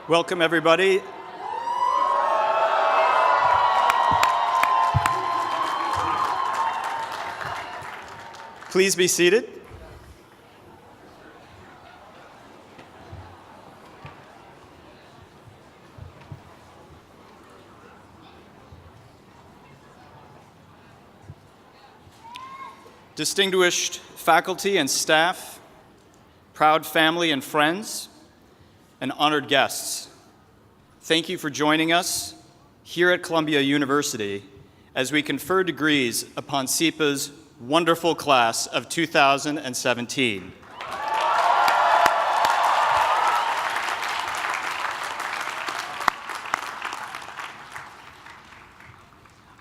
Welcome, everybody. Please be seated. Distinguished faculty and staff, proud family and friends, and honored guests, thank you for joining us here at Columbia University as we confer degrees upon SIPA's wonderful class of 2017.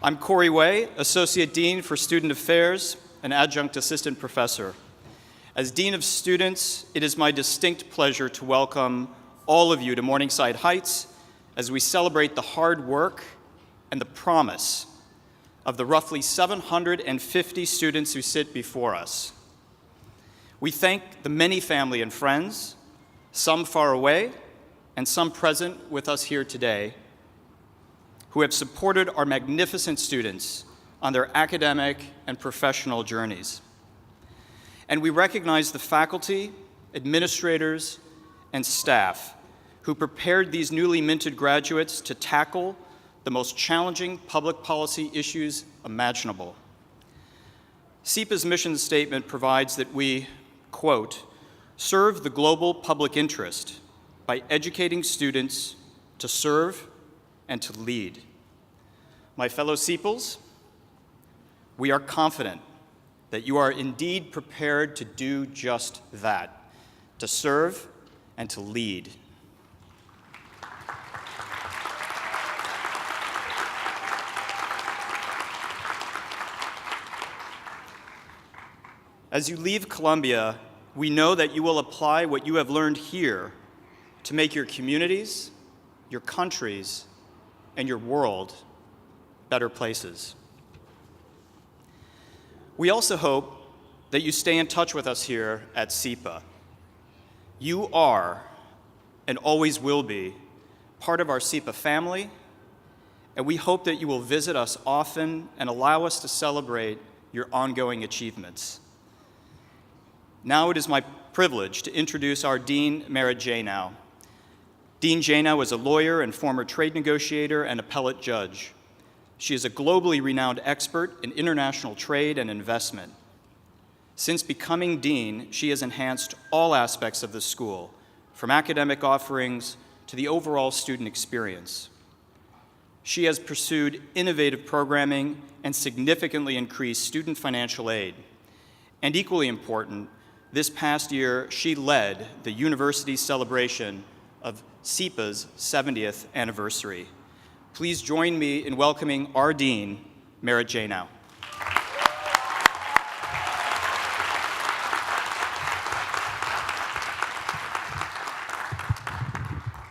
I'm Corey Way, Associate Dean for Student Affairs and Adjunct Assistant Professor. As Dean of Students, it is my distinct pleasure to welcome all of you to Morningside Heights as we celebrate the hard work and the promise of the roughly 750 students who sit before us. We thank the many family and friends, some far away and some present with us here today, who have supported our magnificent students on their academic and professional journeys. And we recognize the faculty, administrators, and staff who prepared these newly minted graduates to tackle the most challenging public policy issues imaginable. SIPA's mission statement provides that we, quote, serve the global public interest by educating students to serve and to lead. My fellow SIPals, we are confident that you are indeed prepared to do just that, to serve and to lead. As you leave Columbia, we know that you will apply what you have learned here to make your communities, your countries, and your world better places. We also hope that you stay in touch with us here at SIPA. You are, and always will be, part of our SIPA family, and we hope that you will visit us often and allow us to celebrate your ongoing achievements. Now it is my privilege to introduce our Dean, Merit Janow. Dean Janow is a lawyer and former trade negotiator and appellate judge. She is a globally renowned expert in international trade and investment. Since becoming dean, she has enhanced all aspects of the school, from academic offerings to the overall student experience. She has pursued innovative programming and significantly increased student financial aid. And equally important, this past year, she led the university's celebration of SIPA's 70th anniversary. Please join me in welcoming our Dean, Merit Janow.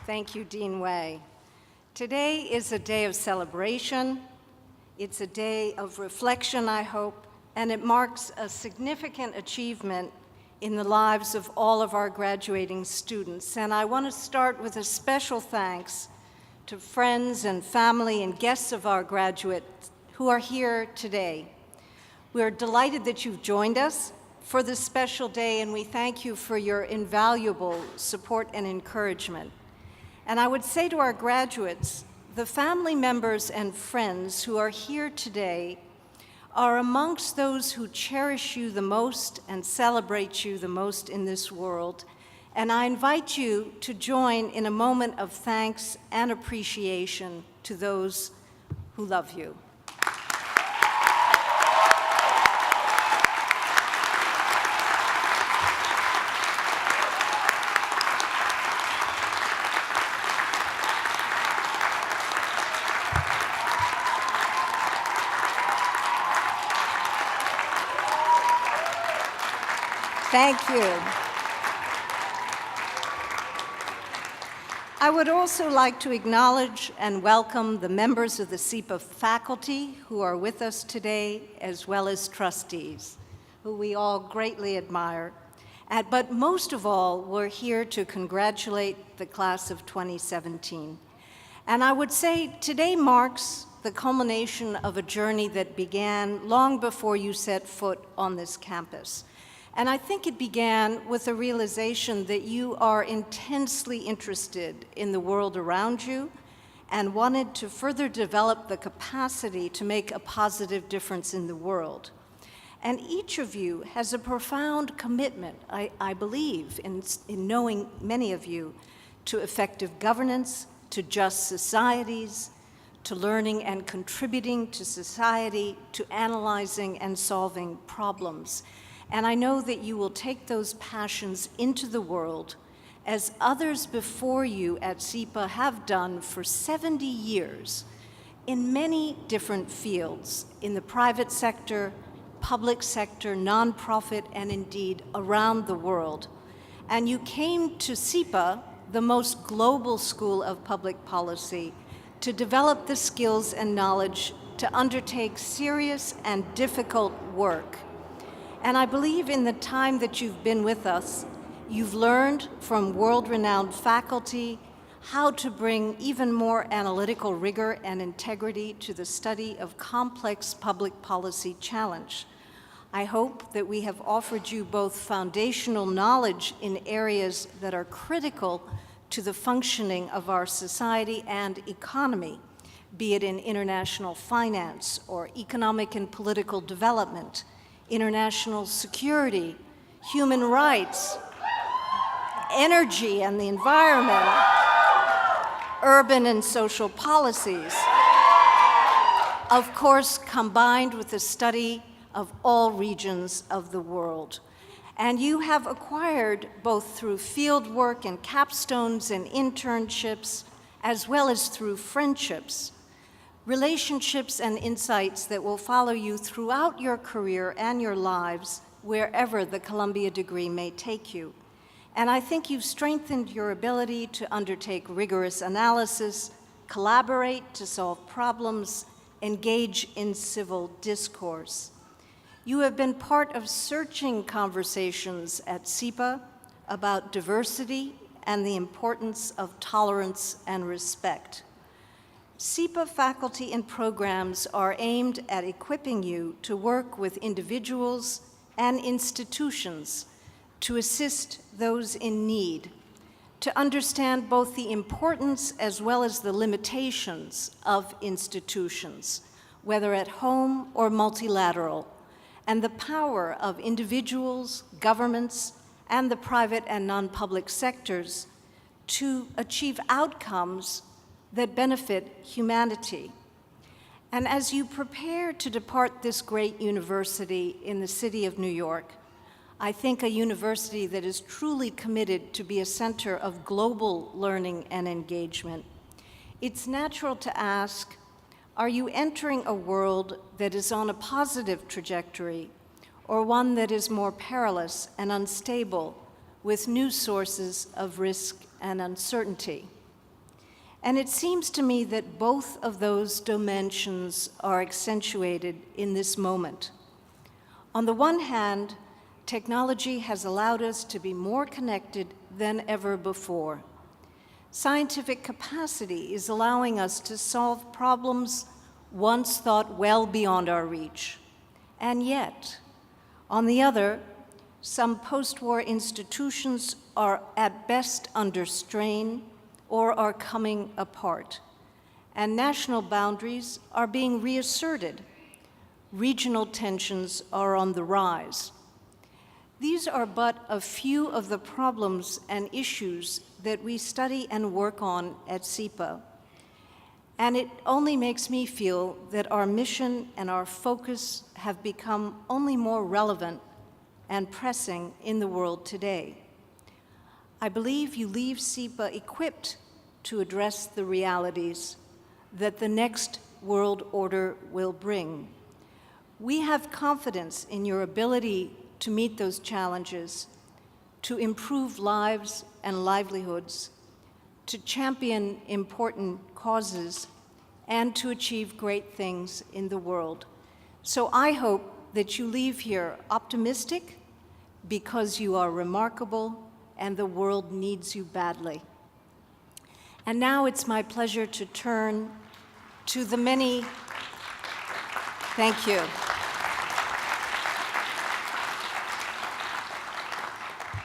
Thank you, Dean Way. Today is a day of celebration. It's a day of reflection, I hope, and it marks a significant achievement in the lives of all of our graduating students. And I want to start with a special thanks to friends and family and guests of our graduates who are here today. We are delighted that you've joined us for this special day, and we thank you for your invaluable support and encouragement. And I would say to our graduates, the family members and friends who are here today are amongst those who cherish you the most and celebrate you the most in this world. And I invite you to join in a moment of thanks and appreciation to those who love you. Thank you. I would also like to acknowledge and welcome the members of the SIPA faculty who are with us today, as well as trustees, who we all greatly admire. But most of all, we're here to congratulate the class of 2017. And I would say today marks the culmination of a journey that began long before you set foot on this campus. And I think it began with the realization that you are intensely interested in the world around you and wanted to further develop the capacity to make a positive difference in the world. And each of you has a profound commitment, I believe, in knowing many of you, to effective governance, to just societies, to learning and contributing to society, to analyzing and solving problems. And I know that you will take those passions into the world as others before you at SIPA have done for 70 years in many different fields, in the private sector, public sector, nonprofit, and indeed around the world. And you came to SIPA, the most global school of public policy, to develop the skills and knowledge to undertake serious and difficult work. And I believe in the time that you've been with us, you've learned from world-renowned faculty how to bring even more analytical rigor and integrity to the study of complex public policy challenge. I hope that we have offered you both foundational knowledge in areas that are critical to the functioning of our society and economy, be it in international finance or economic and political development, international security, human rights, energy and the environment, urban and social policies, of course, combined with the study of all regions of the world. And you have acquired, both through field work and capstones and internships, as well as through friendships, relationships and insights that will follow you throughout your career and your lives, wherever the Columbia degree may take you. And I think you've strengthened your ability to undertake rigorous analysis, collaborate to solve problems, engage in civil discourse. You have been part of searching conversations at SIPA about diversity and the importance of tolerance and respect. SIPA faculty and programs are aimed at equipping you to work with individuals and institutions to assist those in need, to understand both the importance as well as the limitations of institutions, whether at home or multilateral, and the power of individuals, governments, and the private and non-public sectors to achieve outcomes that benefit humanity. And as you prepare to depart this great university in the city of New York, I think a university that is truly committed to be a center of global learning and engagement, it's natural to ask, are you entering a world that is on a positive trajectory, or one that is more perilous and unstable with new sources of risk and uncertainty? And it seems to me that both of those dimensions are accentuated in this moment. On the one hand, technology has allowed us to be more connected than ever before. Scientific capacity is allowing us to solve problems once thought well beyond our reach. And yet, on the other, some post-war institutions are at best under strain or are coming apart, and national boundaries are being reasserted. Regional tensions are on the rise. These are but a few of the problems and issues that we study and work on at SIPA. And it only makes me feel that our mission and our focus have become only more relevant and pressing in the world today. I believe you leave SIPA equipped to address the realities that the next world order will bring. We have confidence in your ability to meet those challenges, to improve lives and livelihoods, to champion important causes, and to achieve great things in the world. So I hope that you leave here optimistic, because you are remarkable and the world needs you badly. And now it's my pleasure to turn to the many, thank you.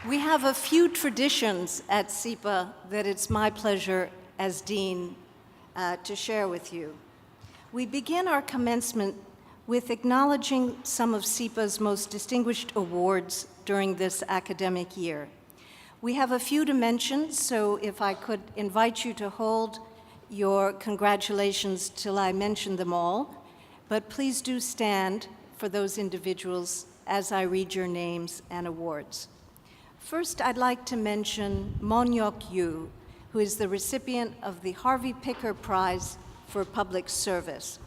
We have a few traditions at SIPA that it's my pleasure as Dean to share with you. We begin our commencement with acknowledging some of SIPA's most distinguished awards during this academic year. We have a few to mention, so if I could invite you to hold your congratulations till I mention them all, but please do stand for those individuals as I read your names and awards. First, I'd like to mention Mon-Yok Yu, who is the recipient of the Harvey Picker Prize for Public Service,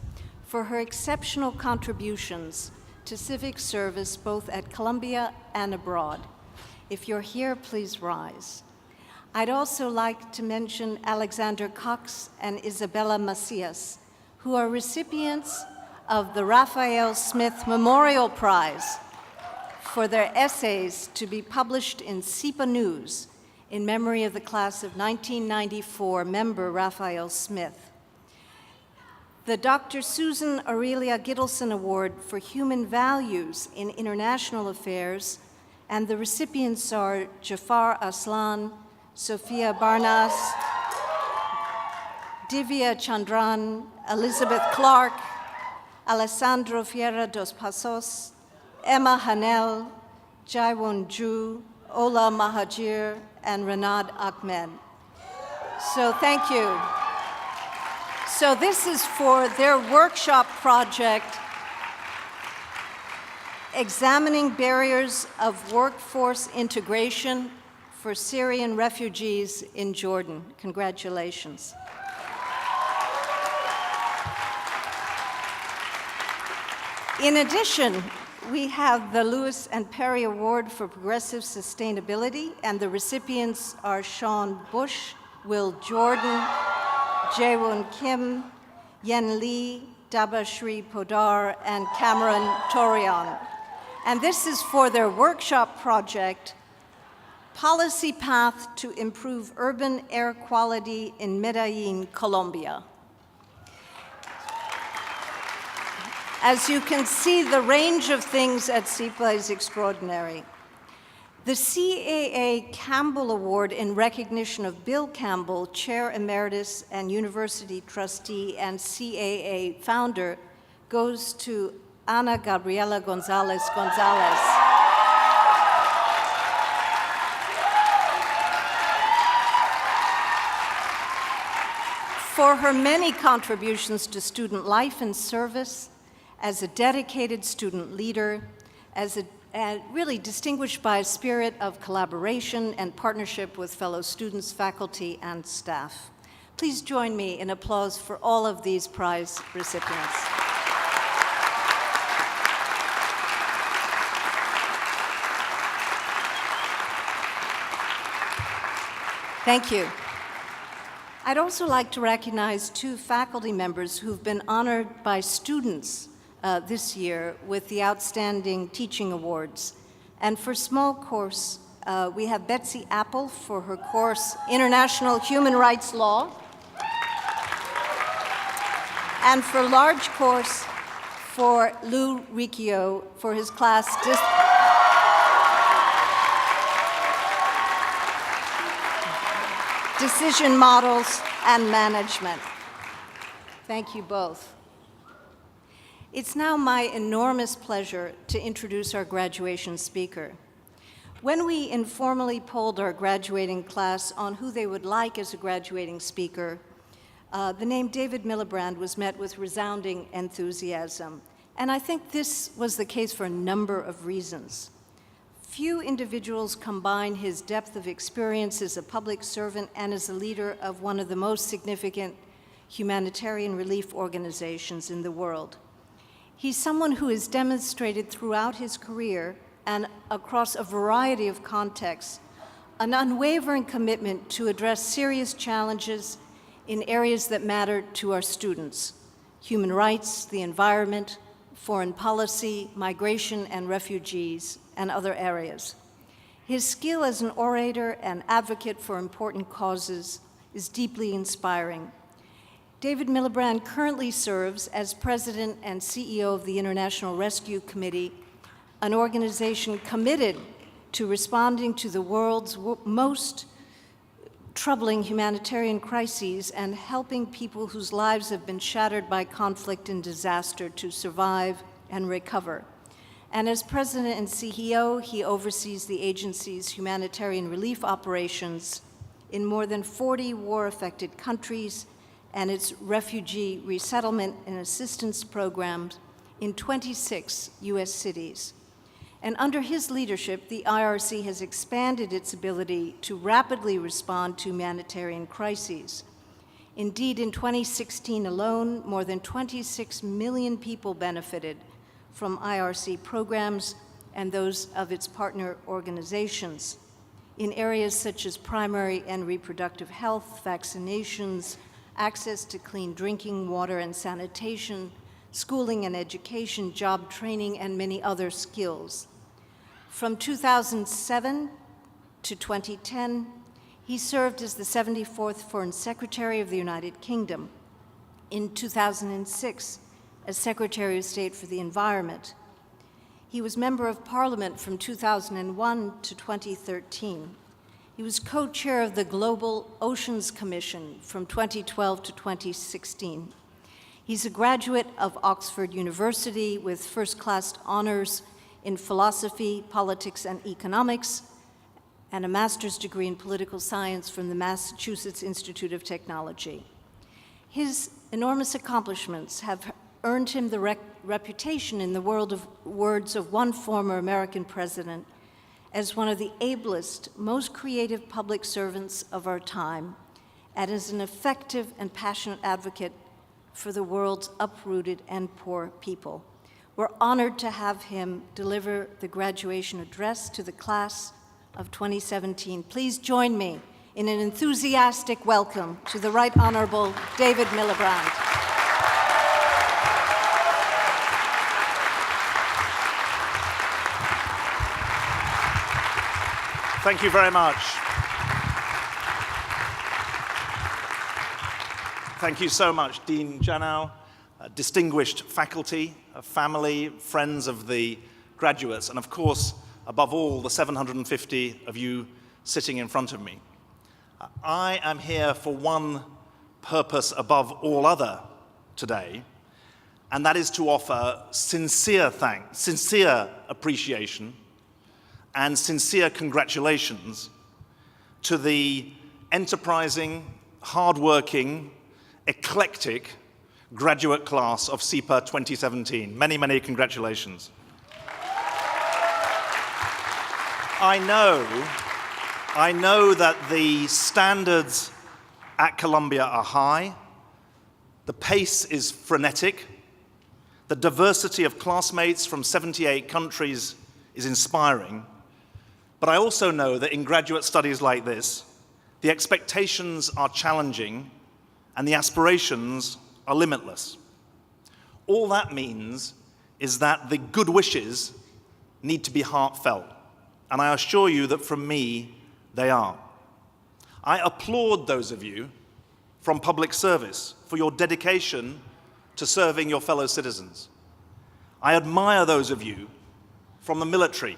for her exceptional contributions to civic service both at Columbia and abroad. If you're here, please rise. I'd also like to mention Alexander Cox and Isabella Macias, who are recipients of the Raphael Smith Memorial Prize for their essays to be published in SIPA News in memory of the class of 1994 member Raphael Smith. The Dr. Susan Aurelia Gittleson Award for Human Values in International Affairs, and the recipients are Jafar Aslan, Sophia Barnas, Divya Chandran, Elizabeth Clark, Alessandro Fiera dos Passos, Emma Hanel, Jaiwon Ju, Ola Mahajir, and Renad Ahmed. So thank you. So this is for their workshop project, Examining Barriers of Workforce Integration for Syrian Refugees in Jordan. Congratulations. In addition, we have the Lewis and Perry Award for Progressive Sustainability, and the recipients are Sean Bush, Will Jordan, Jaewon Kim, Yen Lee, Dabashri Podar, and Cameron Torion. And this is for their workshop project, Policy Path to Improve Urban Air Quality in Medellin, Colombia. As you can see, the range of things at SIPA is extraordinary. The CAA Campbell Award in recognition of Bill Campbell, Chair Emeritus and University Trustee and CAA founder, goes to Ana Gabriela Gonzalez Gonzalez. For her many contributions to student life and service, as a dedicated student leader, really distinguished by a spirit of collaboration and partnership with fellow students, faculty, and staff. Please join me in applause for all of these prize recipients. Thank you. I'd also like to recognize two faculty members who've been honored by students this year with the Outstanding Teaching Awards. And for small course, we have Betsy Apple for her course, International Human Rights Law. And for large course, for Lou Riccio for his class, Decision Models and Management. Thank you both. It's now my enormous pleasure to introduce our graduation speaker. When we informally polled our graduating class on who they would like as a graduating speaker, the name David Miliband was met with resounding enthusiasm. And I think this was the case for a number of reasons. Few individuals combine his depth of experience as a public servant and as a leader of one of the most significant humanitarian relief organizations in the world. He's someone who has demonstrated throughout his career and across a variety of contexts an unwavering commitment to address serious challenges in areas that matter to our students: human rights, the environment, foreign policy, migration and refugees, and other areas. His skill as an orator and advocate for important causes is deeply inspiring. David Miliband currently serves as President and CEO of the International Rescue Committee, an organization committed to responding to the world's most troubling humanitarian crises and helping people whose lives have been shattered by conflict and disaster to survive and recover. And as President and CEO, he oversees the agency's humanitarian relief operations in more than 40 war-affected countries and its refugee resettlement and assistance programs in 26 U.S. cities. And under his leadership, the IRC has expanded its ability to rapidly respond to humanitarian crises. Indeed, in 2016 alone, more than 26 million people benefited from IRC programs and those of its partner organizations in areas such as primary and reproductive health, vaccinations, access to clean drinking water and sanitation, schooling and education, job training, and many other skills. From 2007 to 2010, he served as the 74th Foreign Secretary of the United Kingdom. In 2006, as Secretary of State for the Environment. He was Member of Parliament from 2001 to 2013. He was co-chair of the Global Oceans Commission from 2012 to 2016. He's a graduate of Oxford University with first-class honors in philosophy, politics, and economics, and a master's degree in political science from the Massachusetts Institute of Technology. His enormous accomplishments have earned him the reputation in the words of one former American president as one of the ablest, most creative public servants of our time, and as an effective and passionate advocate for the world's uprooted and poor people. We're honored to have him deliver the graduation address to the class of 2017. Please join me in an enthusiastic welcome to the Right Honorable David Miliband. Thank you very much. Thank you so much, Dean Janow, distinguished faculty, family, friends of the graduates, and of course, above all, the 750 of you sitting in front of me. I am here for one purpose above all other today, and that is to offer sincere thanks, sincere appreciation, and sincere congratulations to the enterprising, hardworking, eclectic graduate class of SIPA 2017. Many, many congratulations. I know that the standards at Columbia are high, the pace is frenetic, the diversity of classmates from 78 countries is inspiring, but I also know that in graduate studies like this, the expectations are challenging and the aspirations are limitless. All that means is that the good wishes need to be heartfelt, and I assure you that from me, they are. I applaud those of you from public service for your dedication to serving your fellow citizens. I admire those of you from the military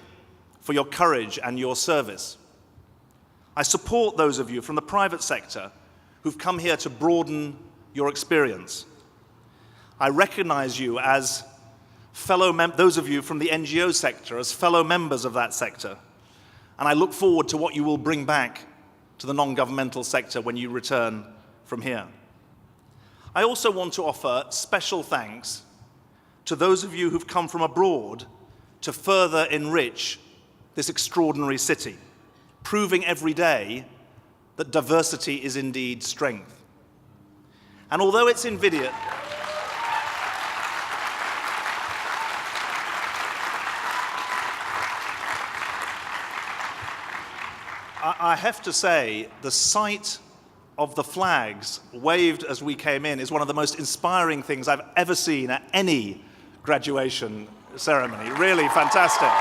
for your courage and your service. I support those of you from the private sector who've come here to broaden your experience. I recognize you as those of you from the NGO sector as fellow members of that sector, and I look forward to what you will bring back to the non-governmental sector when you return from here. I also want to offer special thanks to those of you who've come from abroad to further enrich this extraordinary city, proving every day that diversity is indeed strength. And although it's invidious, I have to say, the sight of the flags waved as we came in is one of the most inspiring things I've ever seen at any graduation ceremony. Really fantastic.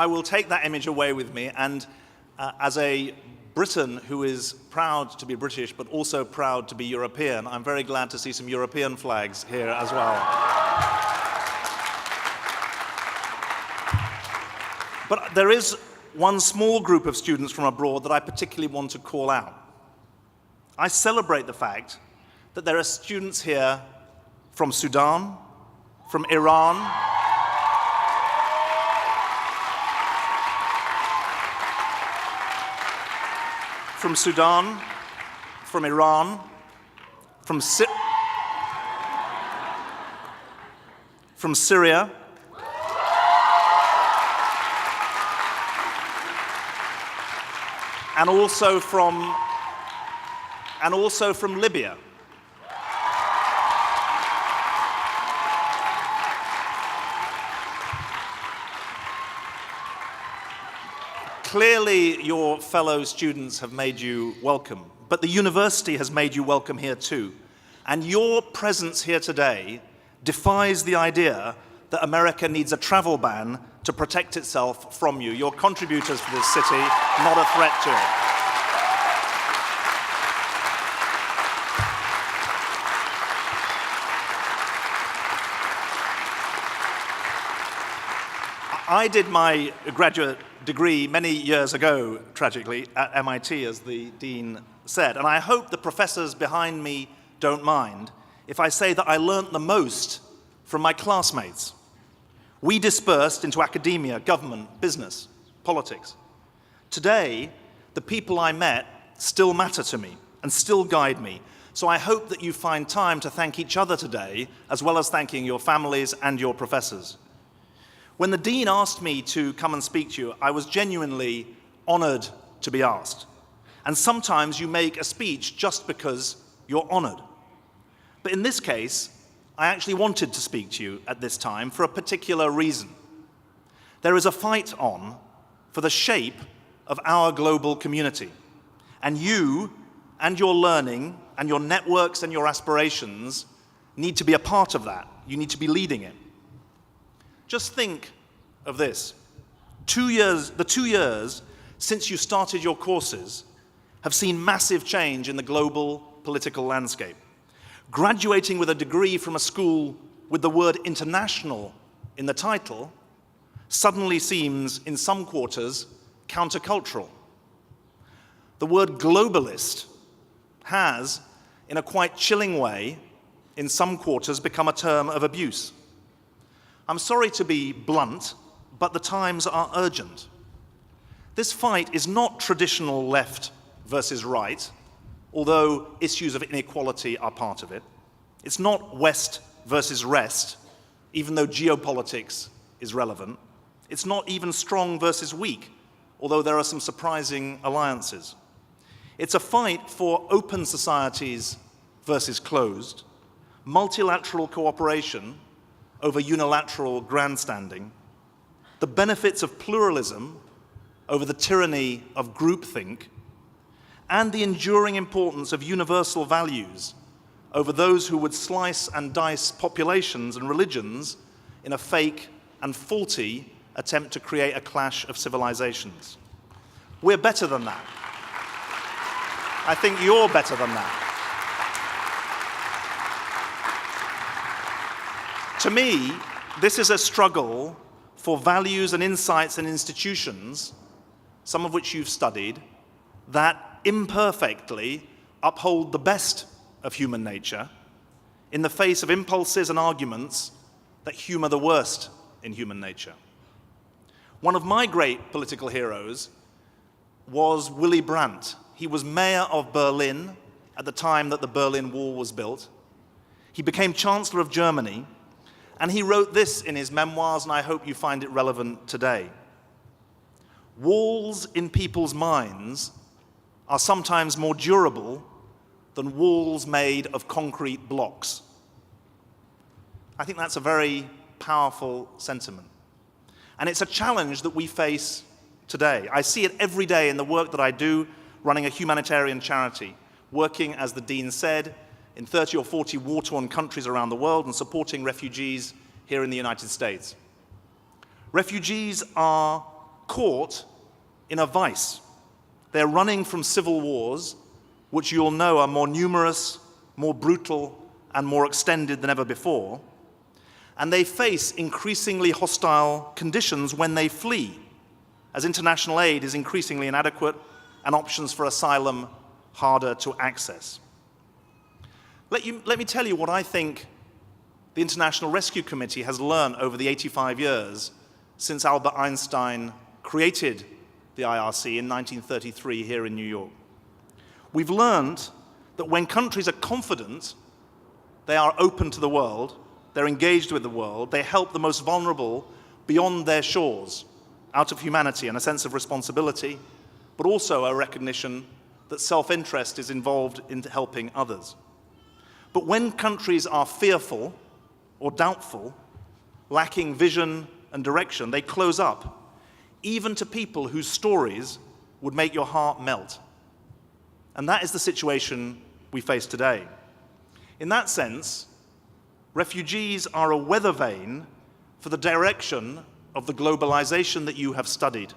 I will take that image away with me, and as a Briton who is proud to be British but also proud to be European, I'm very glad to see some European flags here as well. But there is one small group of students from abroad that I particularly want to call out. I celebrate the fact that there are students here from Sudan, from Iran, from Sudan, from Iran, from Syria, and also from Libya. Clearly, your fellow students have made you welcome, but the university has made you welcome here too. And your presence here today defies the idea that America needs a travel ban to protect itself from you. You're contributors for this city, not a threat to it. I did my graduate degree many years ago, tragically, at MIT, as the dean said, and I hope the professors behind me don't mind if I say that I learnt the most from my classmates. We dispersed into academia, government, business, politics. Today, the people I met still matter to me and still guide me, so I hope that you find time to thank each other today, as well as thanking your families and your professors. When the dean asked me to come and speak to you, I was genuinely honored to be asked. And sometimes you make a speech just because you're honored. But in this case, I actually wanted to speak to you at this time for a particular reason. There is a fight on for the shape of our global community. And you and your learning and your networks and your aspirations need to be a part of that. You need to be leading it. Just think of this. The 2 years since you started your courses have seen massive change in the global political landscape. Graduating with a degree from a school with the word international in the title suddenly seems, in some quarters, countercultural. The word globalist has, in a quite chilling way, in some quarters become a term of abuse. I'm sorry to be blunt, but the times are urgent. This fight is not traditional left versus right, although issues of inequality are part of it. It's not West versus rest, even though geopolitics is relevant. It's not even strong versus weak, although there are some surprising alliances. It's a fight for open societies versus closed, multilateral cooperation over unilateral grandstanding, the benefits of pluralism over the tyranny of groupthink, and the enduring importance of universal values over those who would slice and dice populations and religions in a fake and faulty attempt to create a clash of civilizations. We're better than that. I think you're better than that. To me, this is a struggle for values and insights and institutions, some of which you've studied, that imperfectly uphold the best of human nature in the face of impulses and arguments that humor the worst in human nature. One of my great political heroes was Willy Brandt. He was mayor of Berlin at the time that the Berlin Wall was built. He became Chancellor of Germany, and he wrote this in his memoirs, and I hope you find it relevant today. Walls in people's minds are sometimes more durable than walls made of concrete blocks. I think that's a very powerful sentiment. And it's a challenge that we face today. I see it every day in the work that I do, running a humanitarian charity, working, as the Dean said, in 30 or 40 war-torn countries around the world and supporting refugees here in the United States. Refugees are caught in a vice. They're running from civil wars, which you'll know are more numerous, more brutal, and more extended than ever before. And they face increasingly hostile conditions when they flee, as international aid is increasingly inadequate and options for asylum harder to access. Let me tell you what I think the International Rescue Committee has learned over the 85 years since Albert Einstein created the IRC in 1933 here in New York. We've learned that when countries are confident, they are open to the world, they're engaged with the world, they help the most vulnerable beyond their shores, out of humanity and a sense of responsibility, but also a recognition that self-interest is involved in helping others. But when countries are fearful or doubtful, lacking vision and direction, they close up, even to people whose stories would make your heart melt. And that is the situation we face today. In that sense, refugees are a weather vane for the direction of the globalization that you have studied.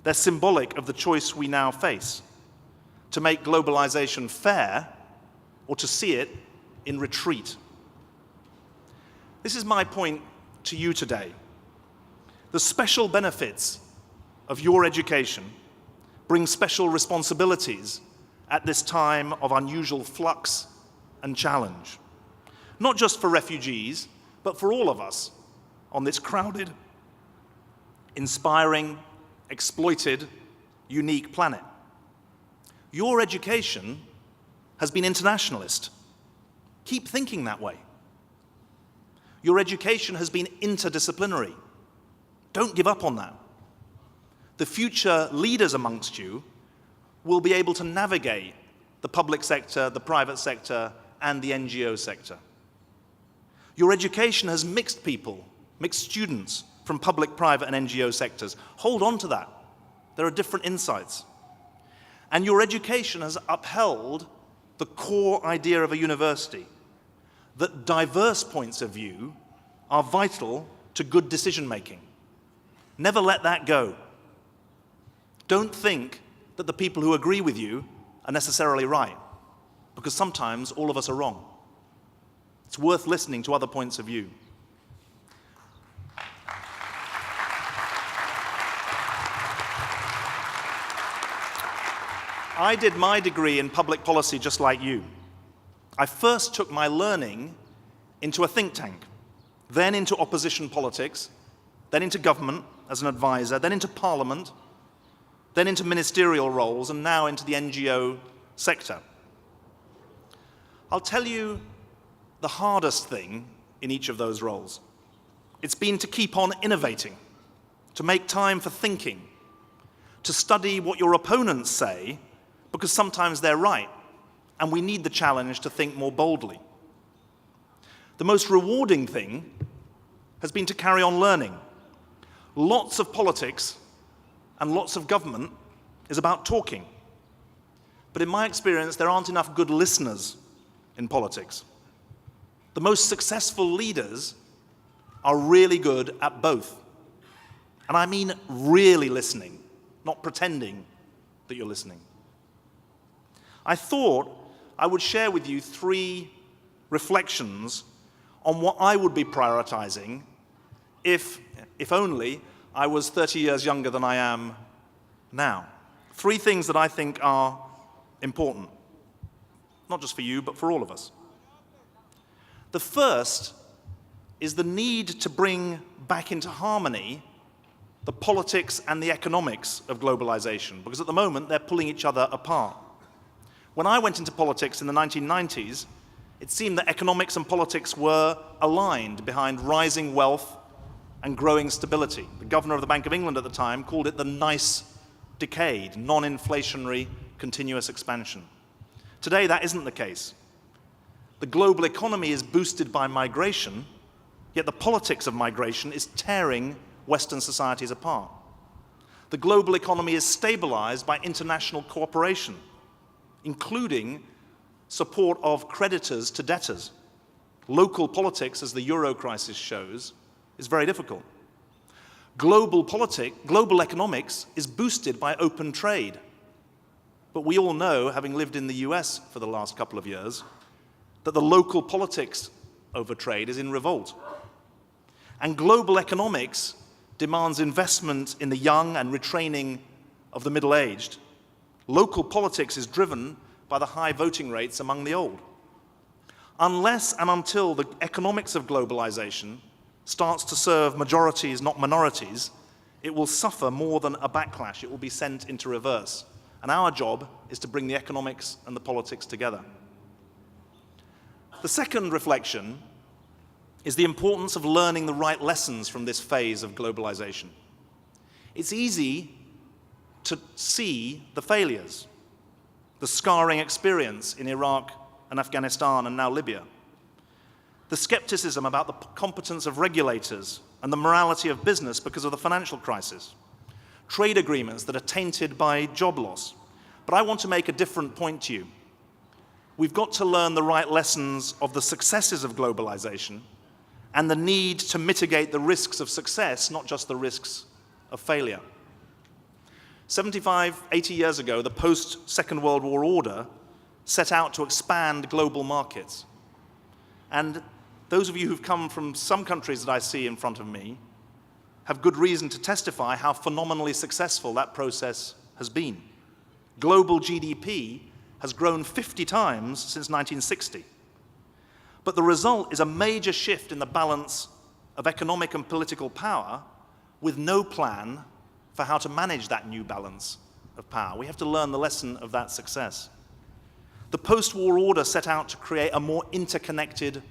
They're symbolic of the choice we now face, to make globalization fair or to see it in retreat. This is my point to you today. The special benefits of your education bring special responsibilities at this time of unusual flux and challenge. Not just for refugees, but for all of us on this crowded, inspiring, exploited, unique planet. Your education has been internationalist. Keep thinking that way. Your education has been interdisciplinary. Don't give up on that. The future leaders amongst you will be able to navigate the public sector, the private sector, and the NGO sector. Your education has mixed people, mixed students from public, private, and NGO sectors. Hold on to that. There are different insights. And your education has upheld the core idea of a university, that diverse points of view are vital to good decision-making. Never let that go. Don't think that the people who agree with you are necessarily right, because sometimes all of us are wrong. It's worth listening to other points of view. I did my degree in public policy just like you. I first took my learning into a think tank, then into opposition politics, then into government as an advisor, then into parliament, then into ministerial roles, and now into the NGO sector. I'll tell you the hardest thing in each of those roles. It's been to keep on innovating, to make time for thinking, to study what your opponents say, because sometimes they're right, and we need the challenge to think more boldly. The most rewarding thing has been to carry on learning. Lots of politics and lots of government is about talking. But in my experience, there aren't enough good listeners in politics. The most successful leaders are really good at both. And I mean really listening, not pretending that you're listening. I thought I would share with you 3 reflections on what I would be prioritizing if only I was 30 years younger than I am now. 3 things that I think are important, not just for you, but for all of us. The first is the need to bring back into harmony the politics and the economics of globalization, because at the moment they're pulling each other apart. When I went into politics in the 1990s, it seemed that economics and politics were aligned behind rising wealth and growing stability. The governor of the Bank of England at the time called it the nice decade, non-inflationary continuous expansion. Today, that isn't the case. The global economy is boosted by migration, yet the politics of migration is tearing Western societies apart. The global economy is stabilized by international cooperation, including support of creditors to debtors. Local politics, as the euro crisis shows, is very difficult. Global economics is boosted by open trade. But we all know, having lived in the US for the last couple of years, that the local politics over trade is in revolt. And global economics demands investment in the young and retraining of the middle-aged. Local politics is driven by the high voting rates among the old. Unless and until the economics of globalization starts to serve majorities, not minorities, it will suffer more than a backlash. It will be sent into reverse. And our job is to bring the economics and the politics together. The second reflection is the importance of learning the right lessons from this phase of globalization. It's easy to see the failures, the scarring experience in Iraq and Afghanistan and now Libya, the skepticism about the competence of regulators and the morality of business because of the financial crisis, trade agreements that are tainted by job loss. But I want to make a different point to you. We've got to learn the right lessons of the successes of globalization and the need to mitigate the risks of success, not just the risks of failure. 75, 80 years ago, the post-Second World War order set out to expand global markets. And those of you who've come from some countries that I see in front of me have good reason to testify how phenomenally successful that process has been. Global GDP has grown 50 times since 1960. But the result is a major shift in the balance of economic and political power with no plan for how to manage that new balance of power. We have to learn the lesson of that success. The post-war order set out to create a more interconnected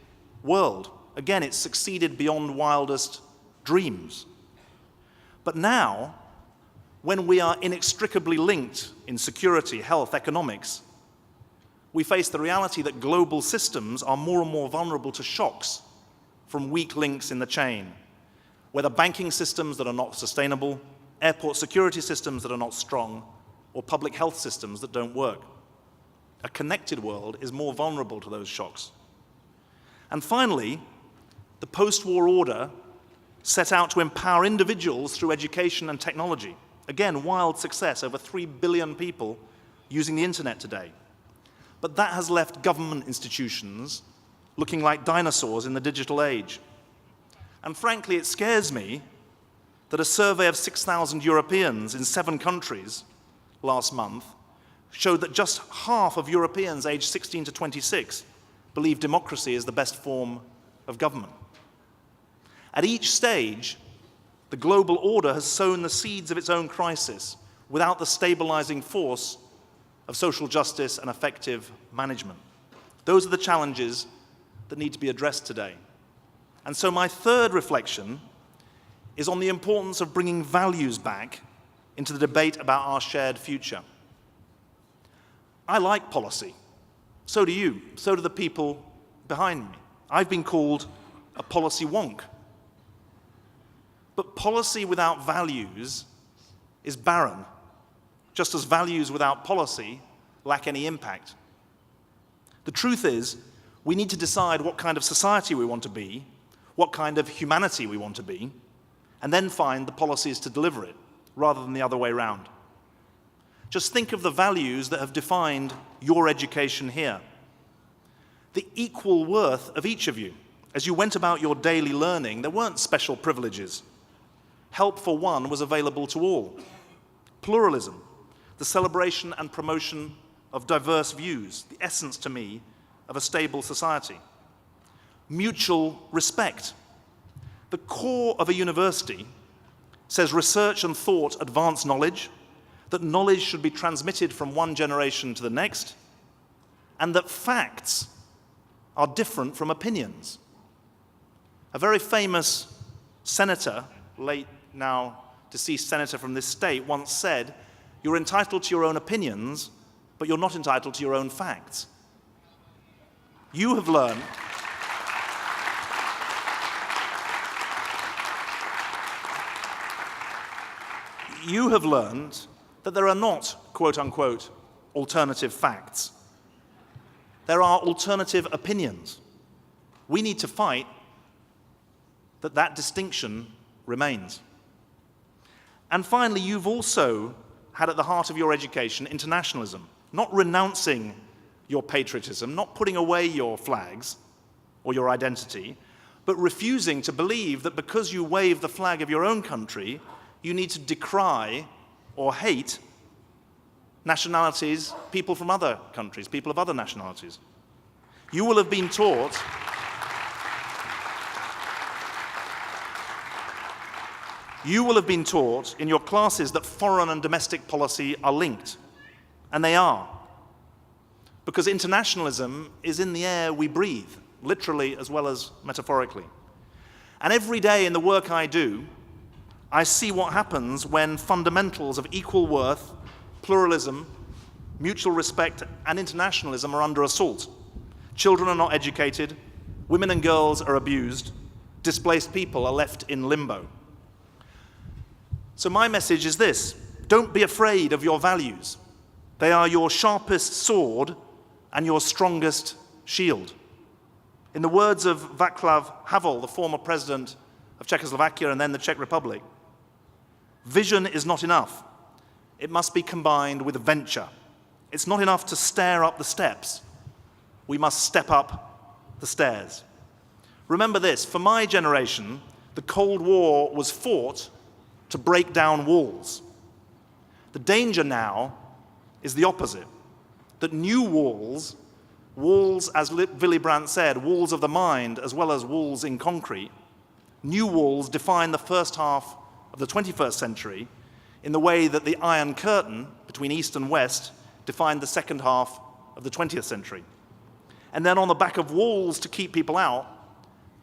world. Again, it succeeded beyond wildest dreams. But now, when we are inextricably linked in security, health, economics, we face the reality that global systems are more and more vulnerable to shocks from weak links in the chain, whether banking systems that are not sustainable, airport security systems that are not strong, or public health systems that don't work. A connected world is more vulnerable to those shocks. And finally, the post-war order set out to empower individuals through education and technology. Again, wild success, over 3 billion people using the internet today. But that has left government institutions looking like dinosaurs in the digital age. And frankly, it scares me that a survey of 6,000 Europeans in 7 countries last month showed that just half of Europeans aged 16 to 26 believe democracy is the best form of government. At each stage, the global order has sown the seeds of its own crisis without the stabilizing force of social justice and effective management. Those are the challenges that need to be addressed today. And so my third reflection is on the importance of bringing values back into the debate about our shared future. I like policy. So do you. So do the people behind me. I've been called a policy wonk. But policy without values is barren, just as values without policy lack any impact. The truth is, we need to decide what kind of society we want to be, what kind of humanity we want to be, and then find the policies to deliver it, rather than the other way around. Just think of the values that have defined your education here. The equal worth of each of you. As you went about your daily learning, there weren't special privileges. Help for one was available to all. Pluralism, the celebration and promotion of diverse views, the essence to me of a stable society. Mutual respect. The core of a university says research and thought advance knowledge, that knowledge should be transmitted from one generation to the next, and that facts are different from opinions. A very famous senator, late now deceased senator from this state, once said, "You're entitled to your own opinions, but you're not entitled to your own facts." You have learned that there are not, quote unquote, alternative facts. There are alternative opinions. We need to fight that distinction remains. And finally, you've also had at the heart of your education internationalism, not renouncing your patriotism, not putting away your flags or your identity, but refusing to believe that because you wave the flag of your own country, you need to decry or hate nationalities, people from other countries, people of other nationalities. You will have been taught in your classes that foreign and domestic policy are linked, and they are. Because internationalism is in the air we breathe, literally as well as metaphorically. And every day in the work I do, I see what happens when fundamentals of equal worth, pluralism, mutual respect, and internationalism are under assault. Children are not educated, women and girls are abused, displaced people are left in limbo. So my message is this: don't be afraid of your values. They are your sharpest sword and your strongest shield. In the words of Václav Havel, the former president of Czechoslovakia and then the Czech Republic, vision is not enough. It must be combined with venture. It's not enough to stare up the steps. We must step up the stairs. Remember this, for my generation, the Cold War was fought to break down walls. The danger now is the opposite, that new walls, as Willy Brandt said, walls of the mind as well as walls in concrete, new walls define the first half of the 21st century in the way that the Iron Curtain between East and West defined the second half of the 20th century. And then on the back of walls to keep people out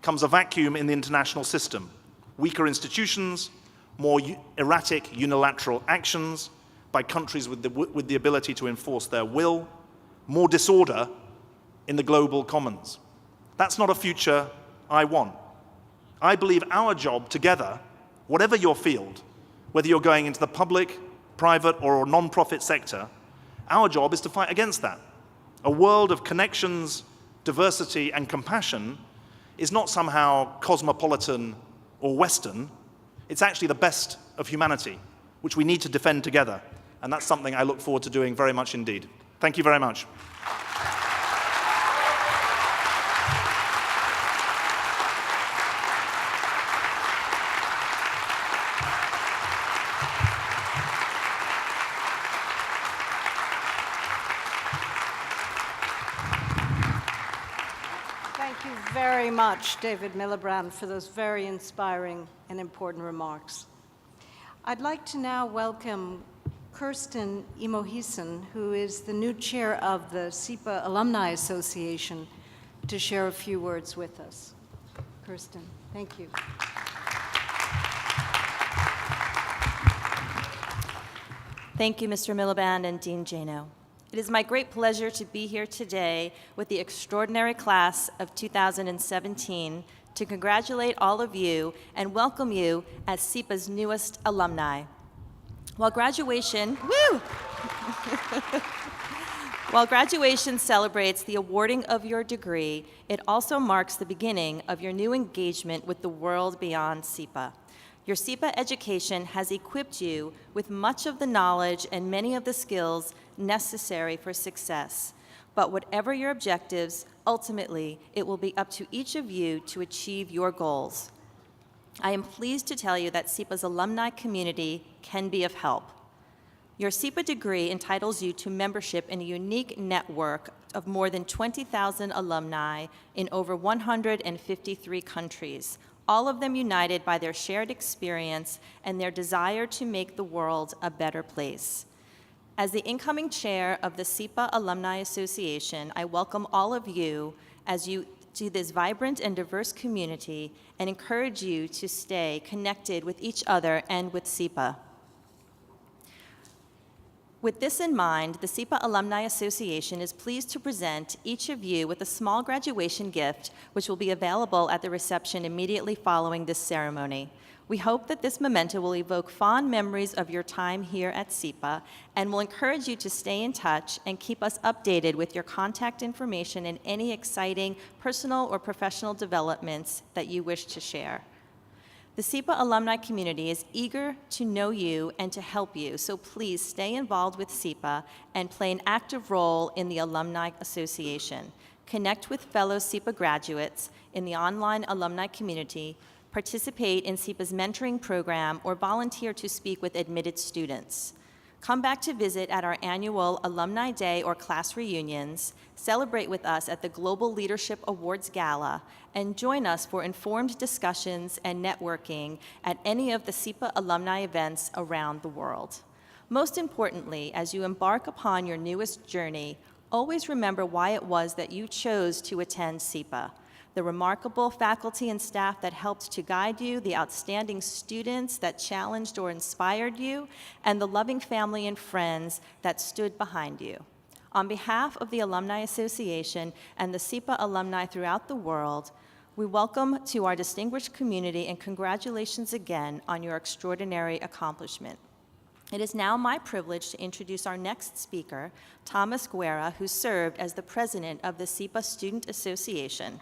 comes a vacuum in the international system. Weaker institutions, more erratic unilateral actions by countries with the ability to enforce their will, more disorder in the global commons. That's not a future I want. I believe our job together, whatever your field, whether you're going into the public, private, or non-profit sector, our job is to fight against that. A world of connections, diversity, and compassion is not somehow cosmopolitan or Western. It's actually the best of humanity, which we need to defend together. And that's something I look forward to doing very much indeed. Thank you very much. Thank you very much, David Miliband, for those very inspiring and important remarks. I'd like to now welcome Kirsten Imohisen, who is the new chair of the SIPA Alumni Association, to share a few words with us. Kirsten, thank you. Thank you, Mr. Miliband and Dean Jano. It is my great pleasure to be here today with the extraordinary class of 2017 to congratulate all of you and welcome you as SIPA's newest alumni. While graduation celebrates the awarding of your degree, it also marks the beginning of your new engagement with the world beyond SIPA. Your SIPA education has equipped you with much of the knowledge and many of the skills necessary for success. But whatever your objectives, ultimately, it will be up to each of you to achieve your goals. I am pleased to tell you that SIPA's alumni community can be of help. Your SIPA degree entitles you to membership in a unique network of more than 20,000 alumni in over 153 countries, all of them united by their shared experience and their desire to make the world a better place. As the incoming chair of the SIPA Alumni Association, I welcome all of you to this vibrant and diverse community and encourage you to stay connected with each other and with SIPA. With this in mind, the SIPA Alumni Association is pleased to present each of you with a small graduation gift, which will be available at the reception immediately following this ceremony. We hope that this memento will evoke fond memories of your time here at SIPA and will encourage you to stay in touch and keep us updated with your contact information and any exciting personal or professional developments that you wish to share. The SIPA alumni community is eager to know you and to help you, so please stay involved with SIPA and play an active role in the Alumni Association. Connect with fellow SIPA graduates in the online alumni community, participate in SIPA's mentoring program, or volunteer to speak with admitted students. Come back to visit at our annual Alumni Day or class reunions, celebrate with us at the Global Leadership Awards Gala, and join us for informed discussions and networking at any of the SIPA alumni events around the world. Most importantly, as you embark upon your newest journey, always remember why it was that you chose to attend SIPA. The remarkable faculty and staff that helped to guide you, the outstanding students that challenged or inspired you, and the loving family and friends that stood behind you. On behalf of the Alumni Association and the SIPA alumni throughout the world, we welcome to our distinguished community and congratulations again on your extraordinary accomplishment. It is now my privilege to introduce our next speaker, Thomas Guerra, who served as the president of the SIPA Student Association.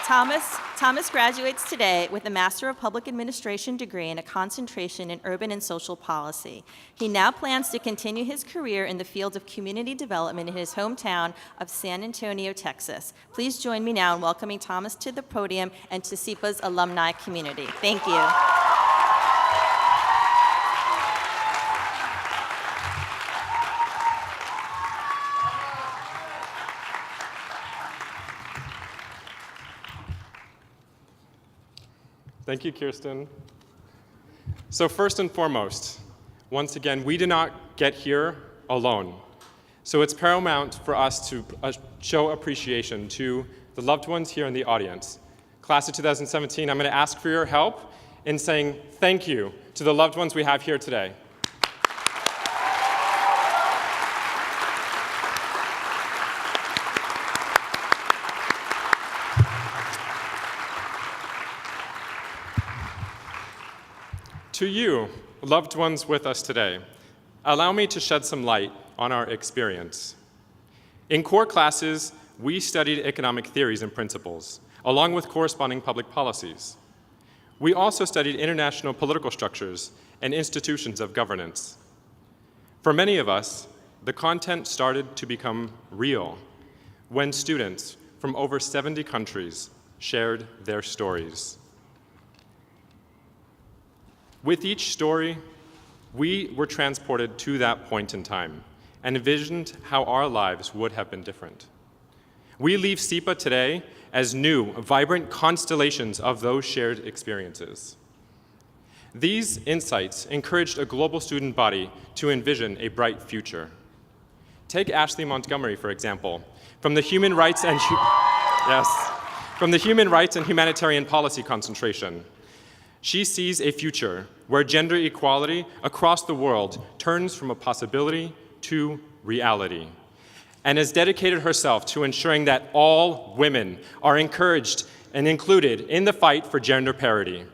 Thomas graduates today with a Master of Public Administration degree and a concentration in urban and social policy. He now plans to continue his career in the field of community development in his hometown of San Antonio, Texas. Please join me now in welcoming Thomas to the podium and to SIPA's alumni community. Thank you. Thank you, Kirsten. So first and foremost, once again, we did not get here alone. So it's paramount for us to show appreciation to the loved ones here in the audience. Class of 2017, I'm going to ask for your help in saying thank you to the loved ones we have here today. To you, loved ones with us today, allow me to shed some light on our experience. In core classes, we studied economic theories and principles, along with corresponding public policies. We also studied international political structures and institutions of governance. For many of us, the content started to become real when students from over 70 countries shared their stories. With each story, we were transported to that point in time and envisioned how our lives would have been different. We leave SIPA today as new, vibrant constellations of those shared experiences. These insights encouraged a global student body to envision a bright future. Take Ashley Montgomery, for example, from the Human Rights and Humanitarian Policy concentration. She sees a future where gender equality across the world turns from a possibility to reality, and has dedicated herself to ensuring that all women are encouraged and included in the fight for gender parity.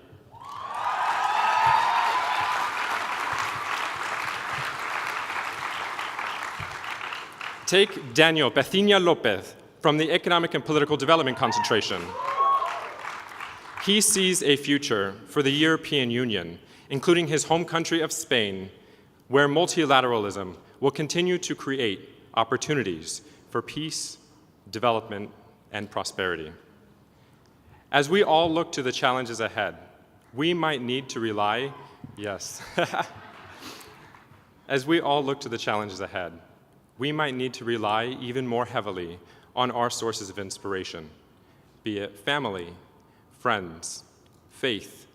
Take Daniel Bethina Lopez from the Economic and Political Development concentration. He sees a future for the European Union, including his home country of Spain, where multilateralism will continue to create opportunities for peace, development, and prosperity. As we all look to the challenges ahead, we might need to rely, As we all look to the challenges ahead, we might need to rely even more heavily on our sources of inspiration, be it family, friends, faith,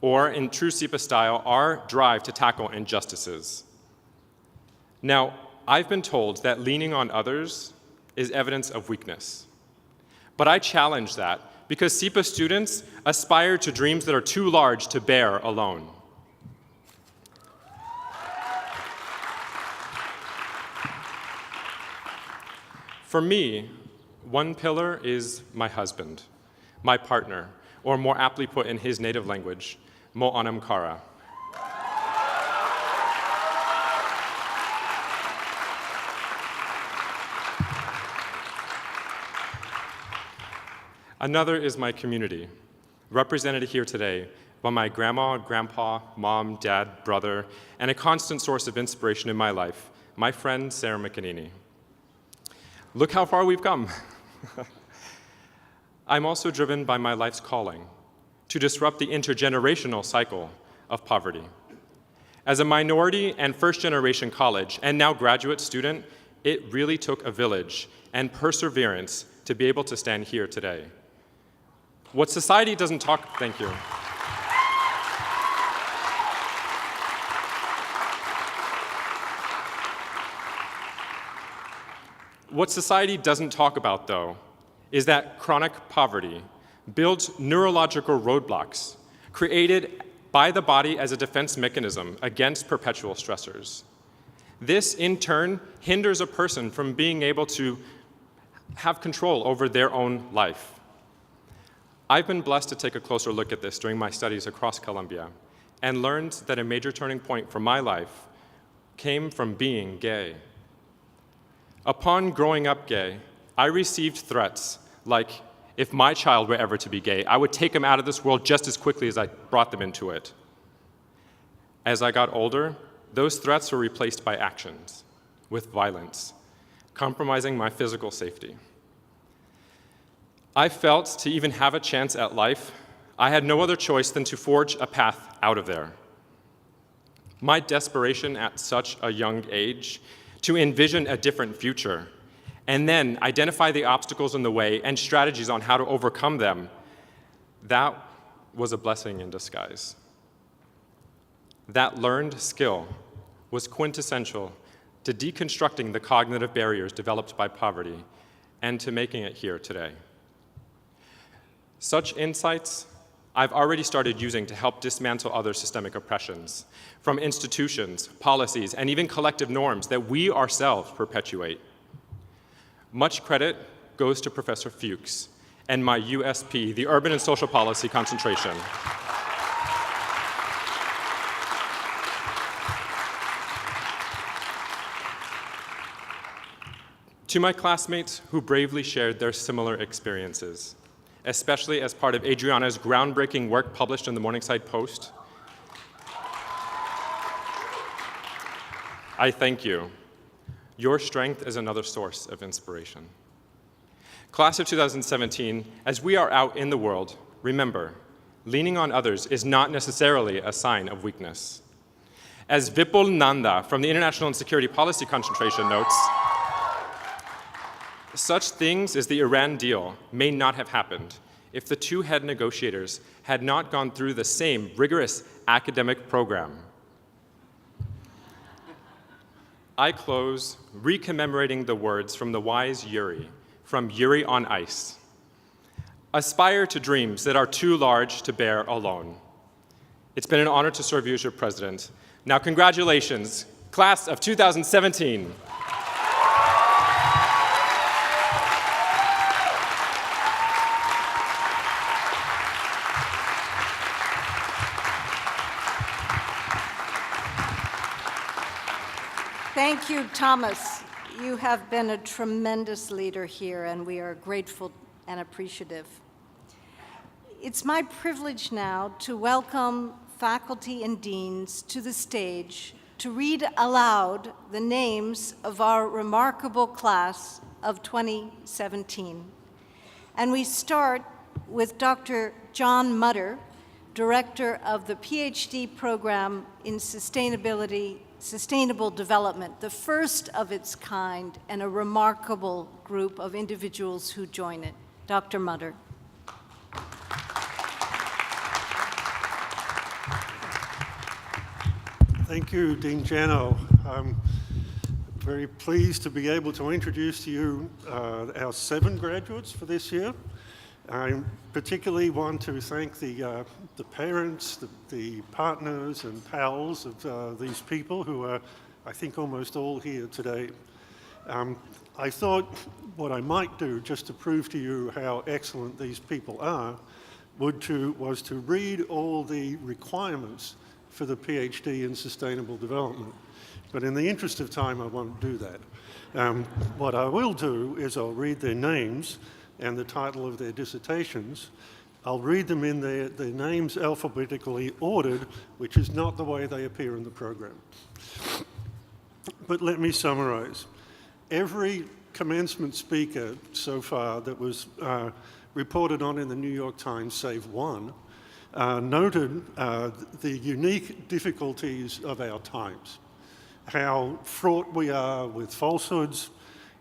or in true SIPA style, our drive to tackle injustices. Now, I've been told that leaning on others is evidence of weakness. But I challenge that because SIPA students aspire to dreams that are too large to bear alone. For me, one pillar is my husband, my partner, or more aptly put in his native language, Mo Anam Kara. Another is my community, represented here today by my grandma, grandpa, mom, dad, brother, and a constant source of inspiration in my life, my friend Sarah McAnini. Look how far we've come. I'm also driven by my life's calling to disrupt the intergenerational cycle of poverty. As a minority and first-generation college and now graduate student, it really took a village and perseverance to be able to stand here today. What society doesn't talk, thank you. What society doesn't talk about, though, is that chronic poverty builds neurological roadblocks created by the body as a defense mechanism against perpetual stressors. This, in turn, hinders a person from being able to have control over their own life. I've been blessed to take a closer look at this during my studies across Columbia and learned that a major turning point for my life came from being gay. Upon growing up gay, I received threats like, if my child were ever to be gay, I would take him out of this world just as quickly as I brought them into it. As I got older, those threats were replaced by actions, with violence, compromising my physical safety. I felt to even have a chance at life, I had no other choice than to forge a path out of there. My desperation at such a young age to envision a different future, and then identify the obstacles in the way and strategies on how to overcome them, that was a blessing in disguise. That learned skill was quintessential to deconstructing the cognitive barriers developed by poverty and to making it here today. Such insights I've already started using to help dismantle other systemic oppressions, from institutions, policies, and even collective norms that we ourselves perpetuate. Much credit goes to Professor Fuchs and my USP, the Urban and Social Policy concentration. To my classmates who bravely shared their similar experiences, especially as part of Adriana's groundbreaking work published in the Morningside Post, I thank you. Your strength is another source of inspiration. Class of 2017, as we are out in the world, remember, leaning on others is not necessarily a sign of weakness. As Vipul Nanda from the International and Security Policy concentration notes, such things as the Iran deal may not have happened if the two head negotiators had not gone through the same rigorous academic program. I close recommemorating the words from the wise Yuri, from Yuri on Ice. Aspire to dreams that are too large to bear alone. It's been an honor to serve you as your president. Now, congratulations, class of 2017. Thank you, Thomas. You have been a tremendous leader here, and we are grateful and appreciative. It's my privilege now to welcome faculty and deans to the stage to read aloud the names of our remarkable class of 2017. And we start with Dr. John Mutter, Director of the Ph.D. program in Sustainable Development, the first of its kind, and a remarkable group of individuals who join it. Dr. Mutter. Thank you, Dean Jano. I'm very pleased to be able to introduce to you our 7 graduates for this year. I particularly want to thank the parents, the partners and pals of these people who are, I think, almost all here today. I thought what I might do, just to prove to you how excellent these people are, was to read all the requirements for the PhD in Sustainable Development. But in the interest of time, I won't do that. What I will do is I'll read their names, and the title of their dissertations. I'll read them in their names alphabetically ordered, which is not the way they appear in the program. But let me summarize. Every commencement speaker so far that was reported on in the New York Times, save one, noted the unique difficulties of our times, how fraught we are with falsehoods,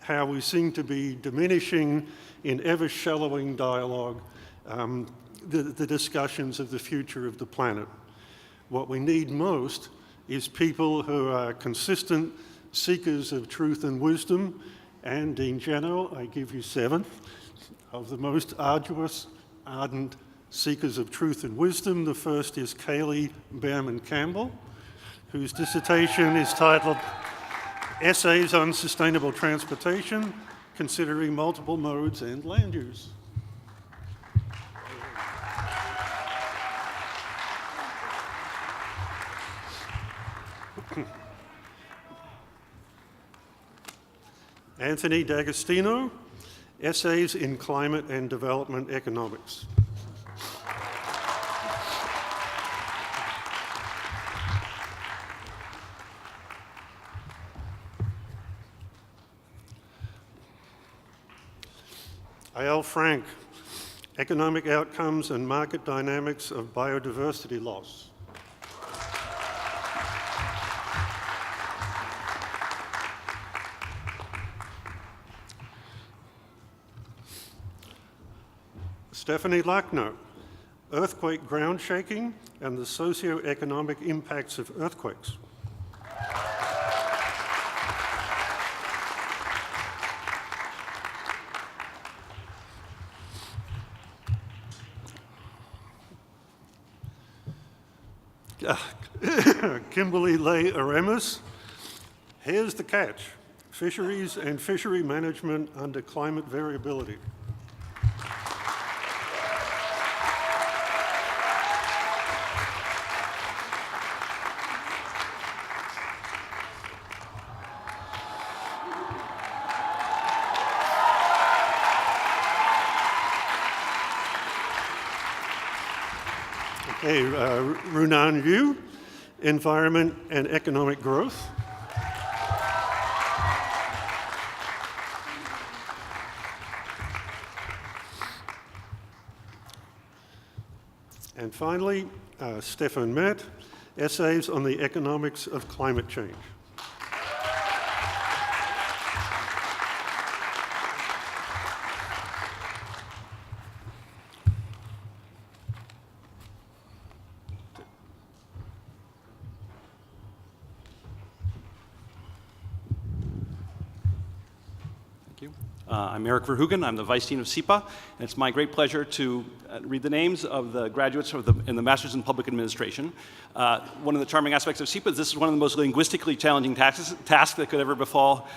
how we seem to be diminishing in ever-shallowing dialogue the discussions of the future of the planet. What we need most is people who are consistent seekers of truth and wisdom, and Dean Jeno, I give you 7 of the most arduous, ardent seekers of truth and wisdom. The first is Kaylee Behrman Campbell, whose dissertation is titled Essays on Sustainable Transportation, Considering Multiple Modes and Land Use. Anthony D'Agostino, Essays in Climate and Development Economics. A.L. Frank, Economic Outcomes and Market Dynamics of Biodiversity Loss. Stephanie Lackner, Earthquake Ground Shaking and the Socio-Economic Impacts of Earthquakes. Kimberly Leigh Aramis, Here's the Catch, Fisheries and Fishery Management under Climate Variability. Runan Yu, Environment and Economic Growth. And finally, Stefan Matt, Essays on the Economics of Climate Change. I'm Eric Verhoeven. I'm the Vice Dean of SIPA, and it's my great pleasure to read the names of the graduates in the Masters in Public Administration. One of the charming aspects of SIPA is this is one of the most linguistically challenging tasks that could ever befall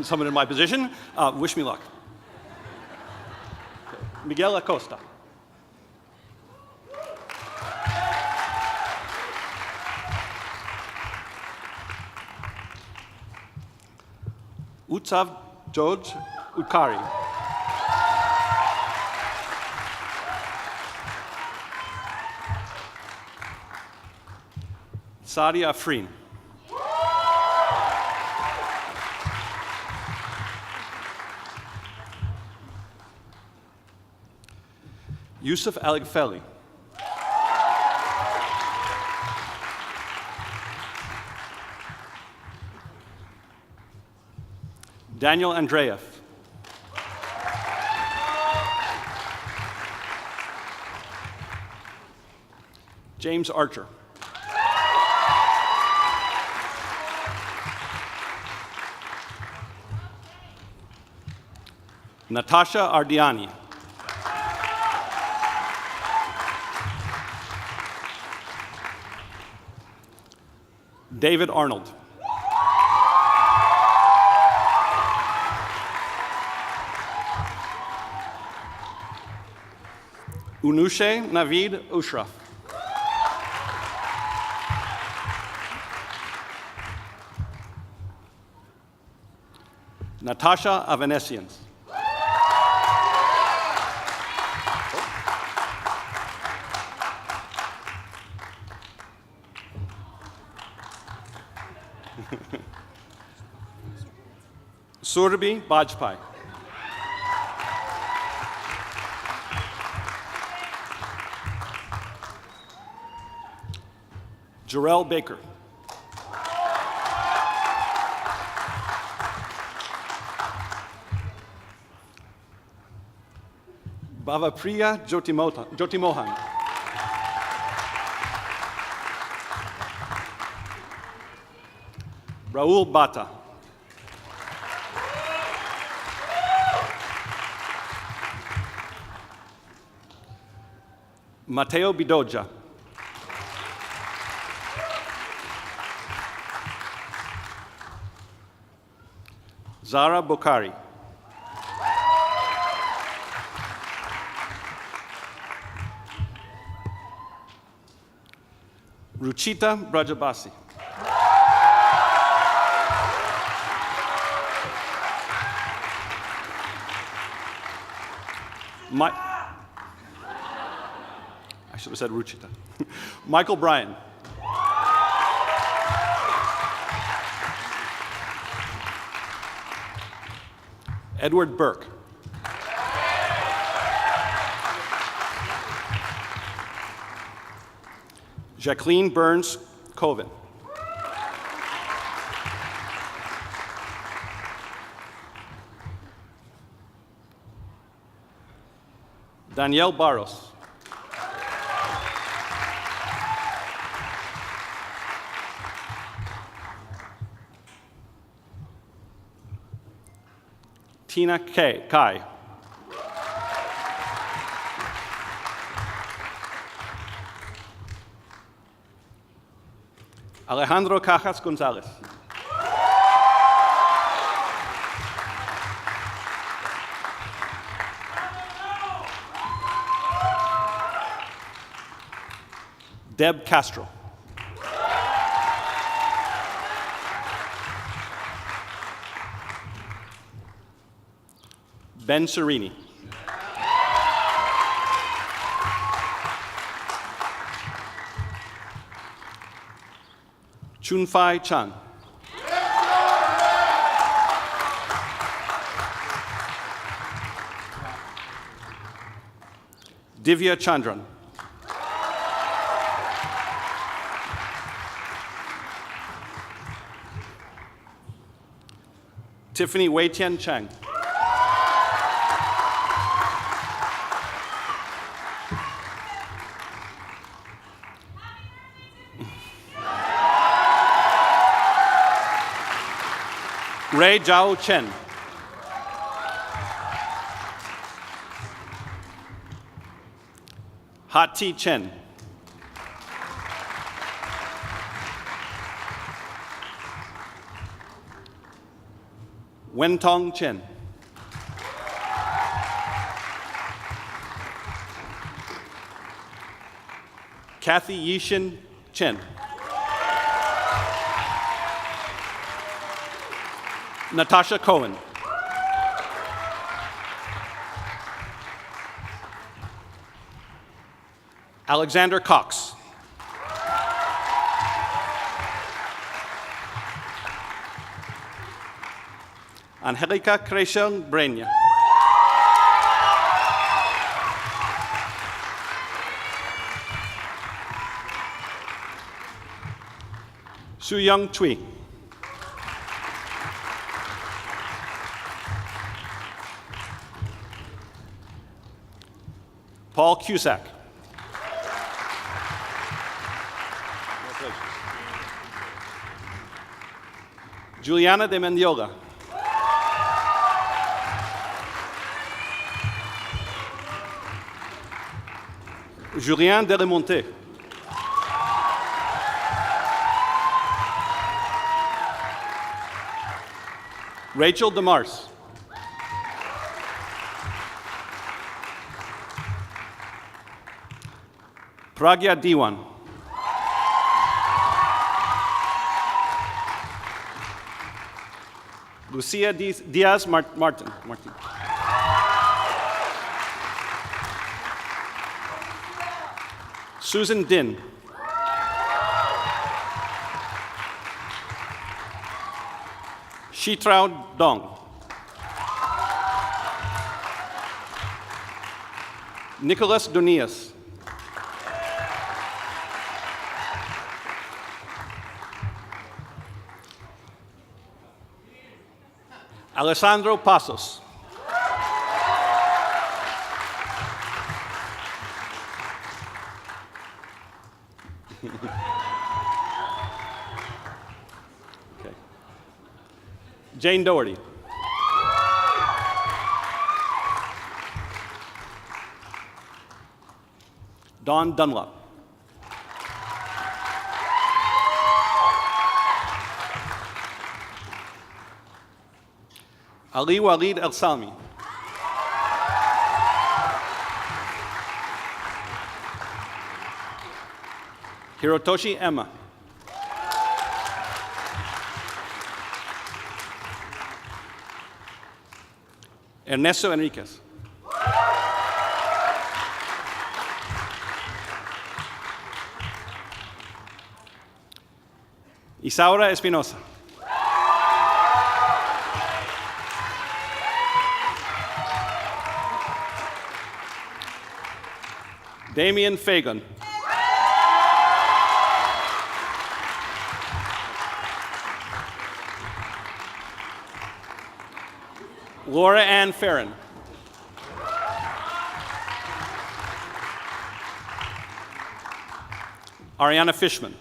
someone in my position. Wish me luck. Okay. Miguel Acosta. Utsav George Ukari. Sadia Afrin. Yusuf Aligfeli. Daniel Andreev. James Archer. Natasha Ardiani. David Arnold. Unushe Navid Ushraf. Natasha Avanesians. Surabhi Bajpai. Jarrell Baker. Bhavapriya Jyotimohan. Raul Bata. Mateo Bidoja. Zara Bokhari. Ruchita Brajabasi. I should have said Ruchita. Michael Bryan. Edward Burke. Jacqueline Burns Coven. Danielle Barros. Tina Kai. Alejandro Cajas Gonzalez. Deb Castro. Ben Serini. Chunfai Chan. Divya Chandran. Tiffany Wei Tian Chang. Ray Zhao Chen. Hati Chen. Wentong Chen. Kathy Yishin Chen. Natasha Cohen. Alexander Cox. Angelica Creation Breña. Su Young Cui. Paul Cusack. Juliana de Mendiola. Julien Delemonte. Rachel DeMars. Pragya Diwan. Lucia Diaz Martin. Susan Din. Shitrao Dong. Nicholas Donias. Alessandro Pasos. Okay. Jane Doherty. Dawn Dunlop. Ali Walid El Salmi. Hirotoshi Emma. Ernesto Enriquez. Isaura Espinosa. Damian Fagan. Laura Ann Farron. Ariana Fishman.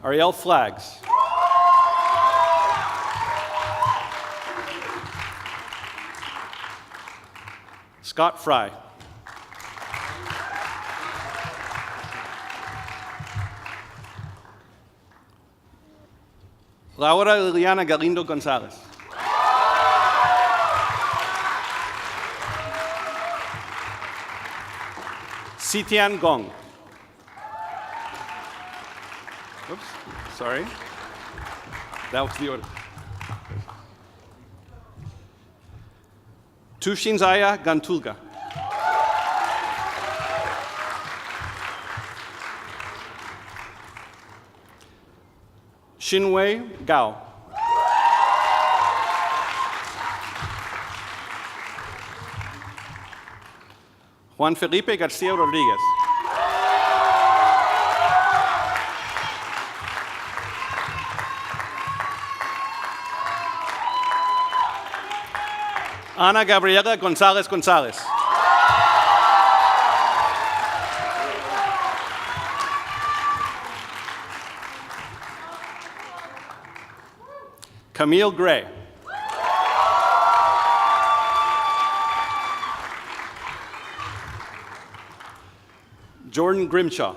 Ariel Flags. Scott Fry. Laura Liliana Galindo Gonzalez. Sitian Gong. Oops, sorry. That was the order. Tushinzaya Gantulga. Xinwei Gao. Juan Felipe Garcia Rodriguez. Ana Gabriela Gonzalez Gonzalez. Camille Gray. Jordan Grimshaw.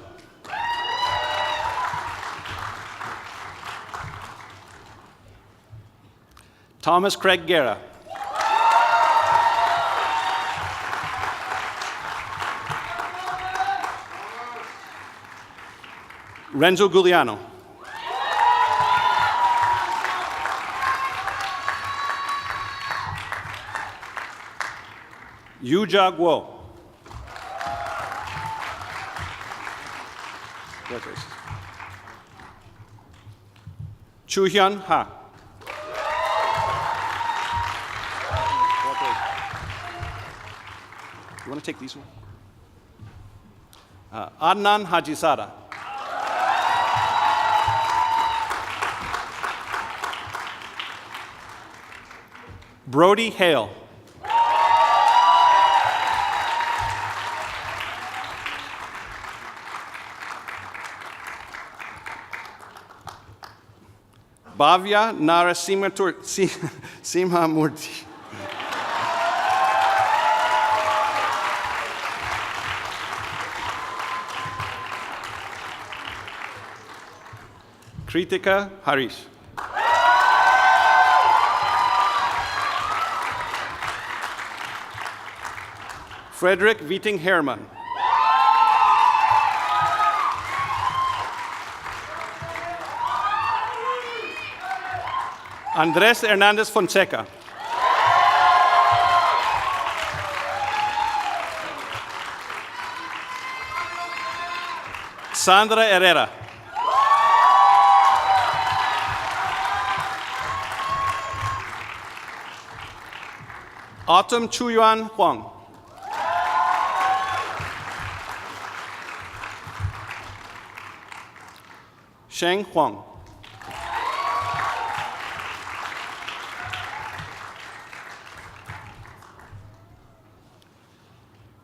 Thomas Craig Guerra. Renzo Giuliano. Yu Jia Guo. Chu Hyun Ha. You want to take these one? Adnan Hajisada. Brody Hale. Bhavya Simhamurthy. Kritika Harish. Frederick Viting Herman. Andres Hernandez Fonseca. Sandra Herrera. Autumn Chuyuan Huang. Sheng Huang.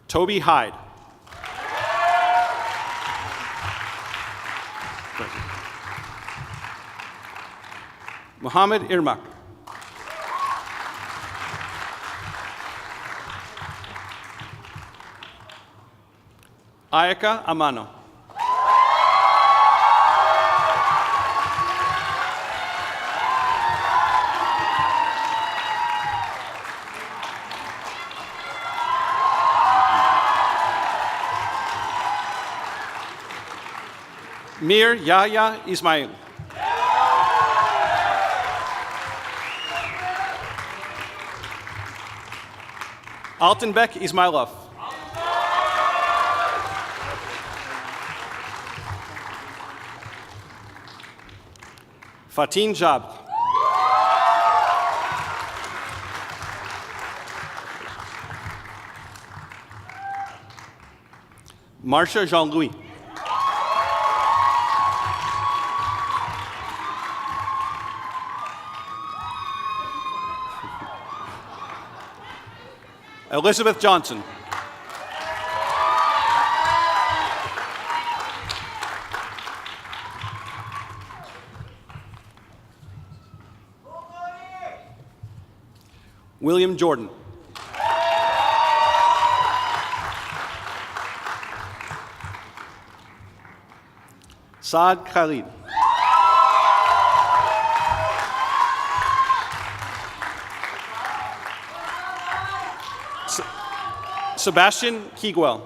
Toby Hyde. Muhammad Irmak. Ayaka Amano. Mir Yahya Ismail. Altenbeck Ismailov. Fatin Jab. Marcia Jean-Louis. Elizabeth Johnson. William Jordan. Saad Khalid. Sebastian Kiguel.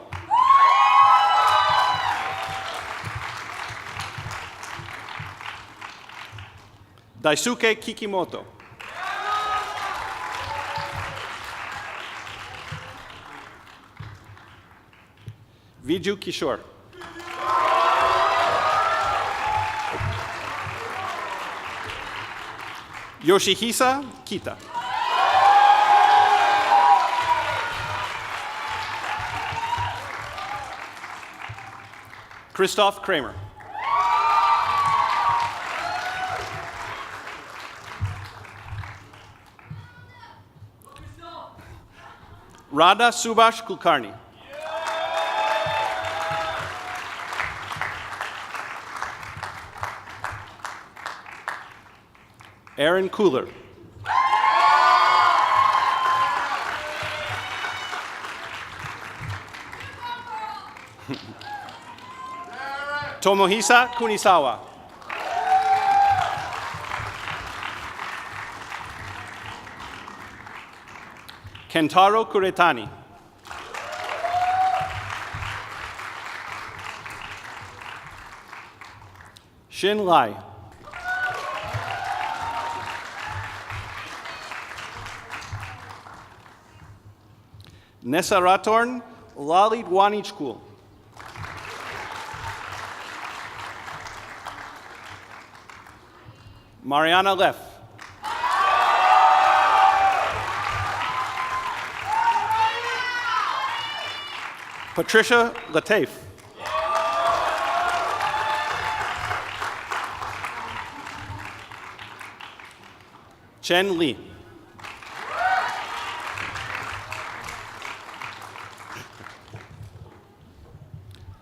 Daisuke Kikimoto. Viju Kishore. Yoshihisa Kita. Christoph Kramer. Radha Subhash Kulkarni. Aaron Cooler. Tomohisa Kunisawa. Kentaro Kuretani. Shin Lai. Nessa Ratorn Lalit Wanichkul. Mariana Leff. Patricia Lataif. Chen Li.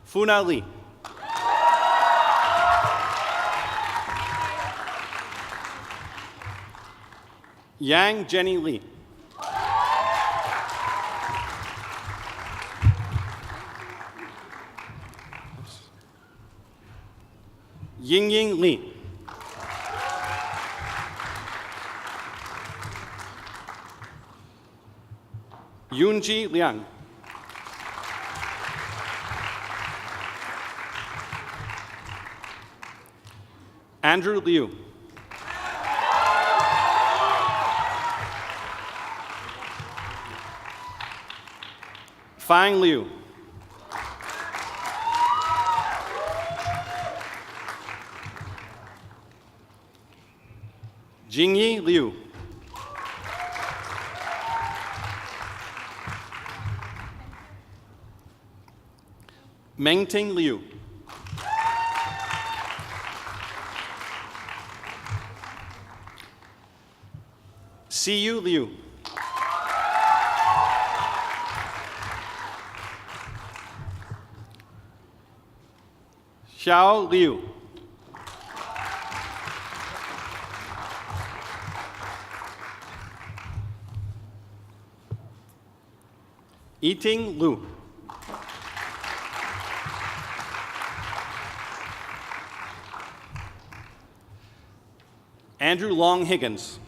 Funa Li. Yang Jenny Lee. Yingying Li. Yunji Liang. Andrew Liu. Fang Liu. Jingyi Liu. Mengting Liu. Siyu Liu. Xiao Liu. Yiting Lu. Andrew Long Higgins.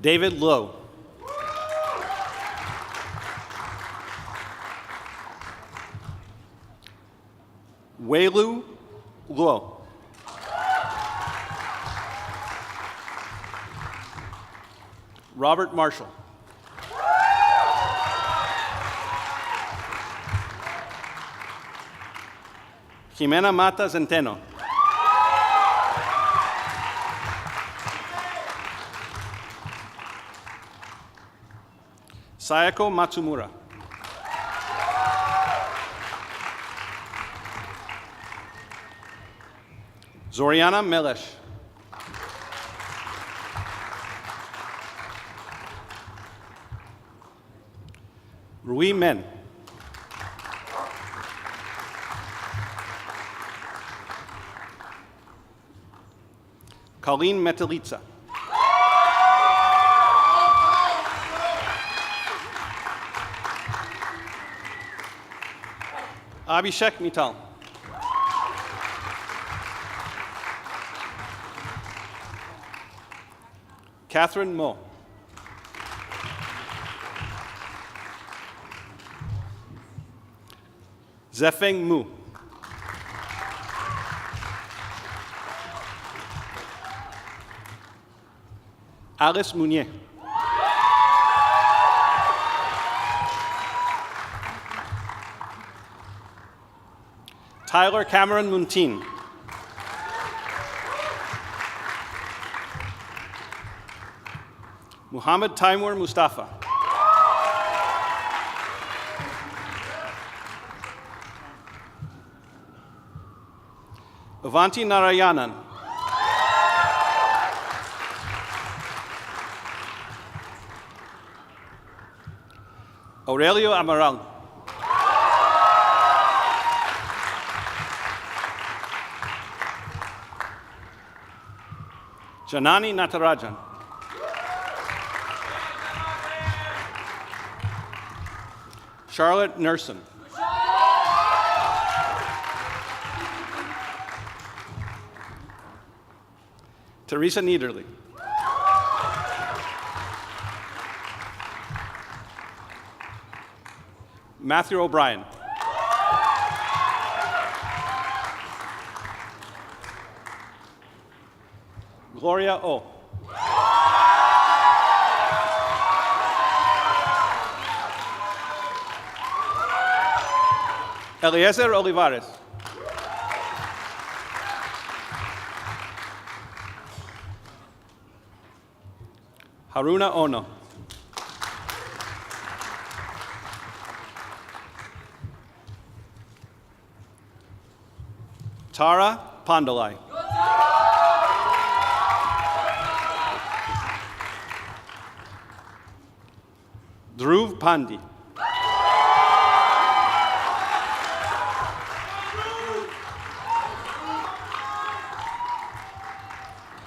David Lowe. Weilu Luo. Robert Marshall. Jimena Mata Centeno. Sayako Matsumura. Zoriana Melesh. Rui Men. Colleen Metalitza. Abhishek Mittal. Catherine Mo. Zefeng Mu. Alice Mounier. Tyler Cameron Muntin. Muhammad Taimur Mustafa. Avanti Narayanan. Aurelio Amaral. Janani Natarajan. Charlotte Nerson. Teresa Niederle. Matthew O'Brien. Gloria O. Eliezer Olivares. Haruna Ono. Tara Pandalai. Dhruv Pandi.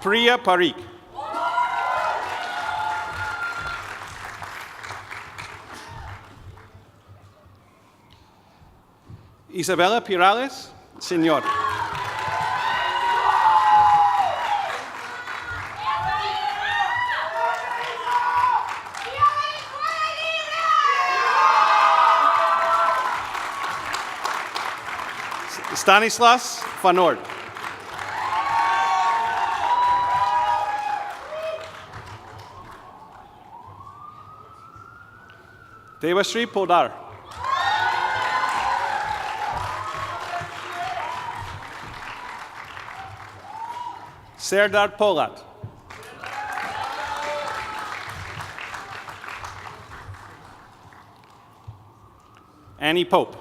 Priya Parikh. Isabella Pirales, Señor. Stanislas Fanord. Devashri Podar. Serdar Polat. Annie Pope.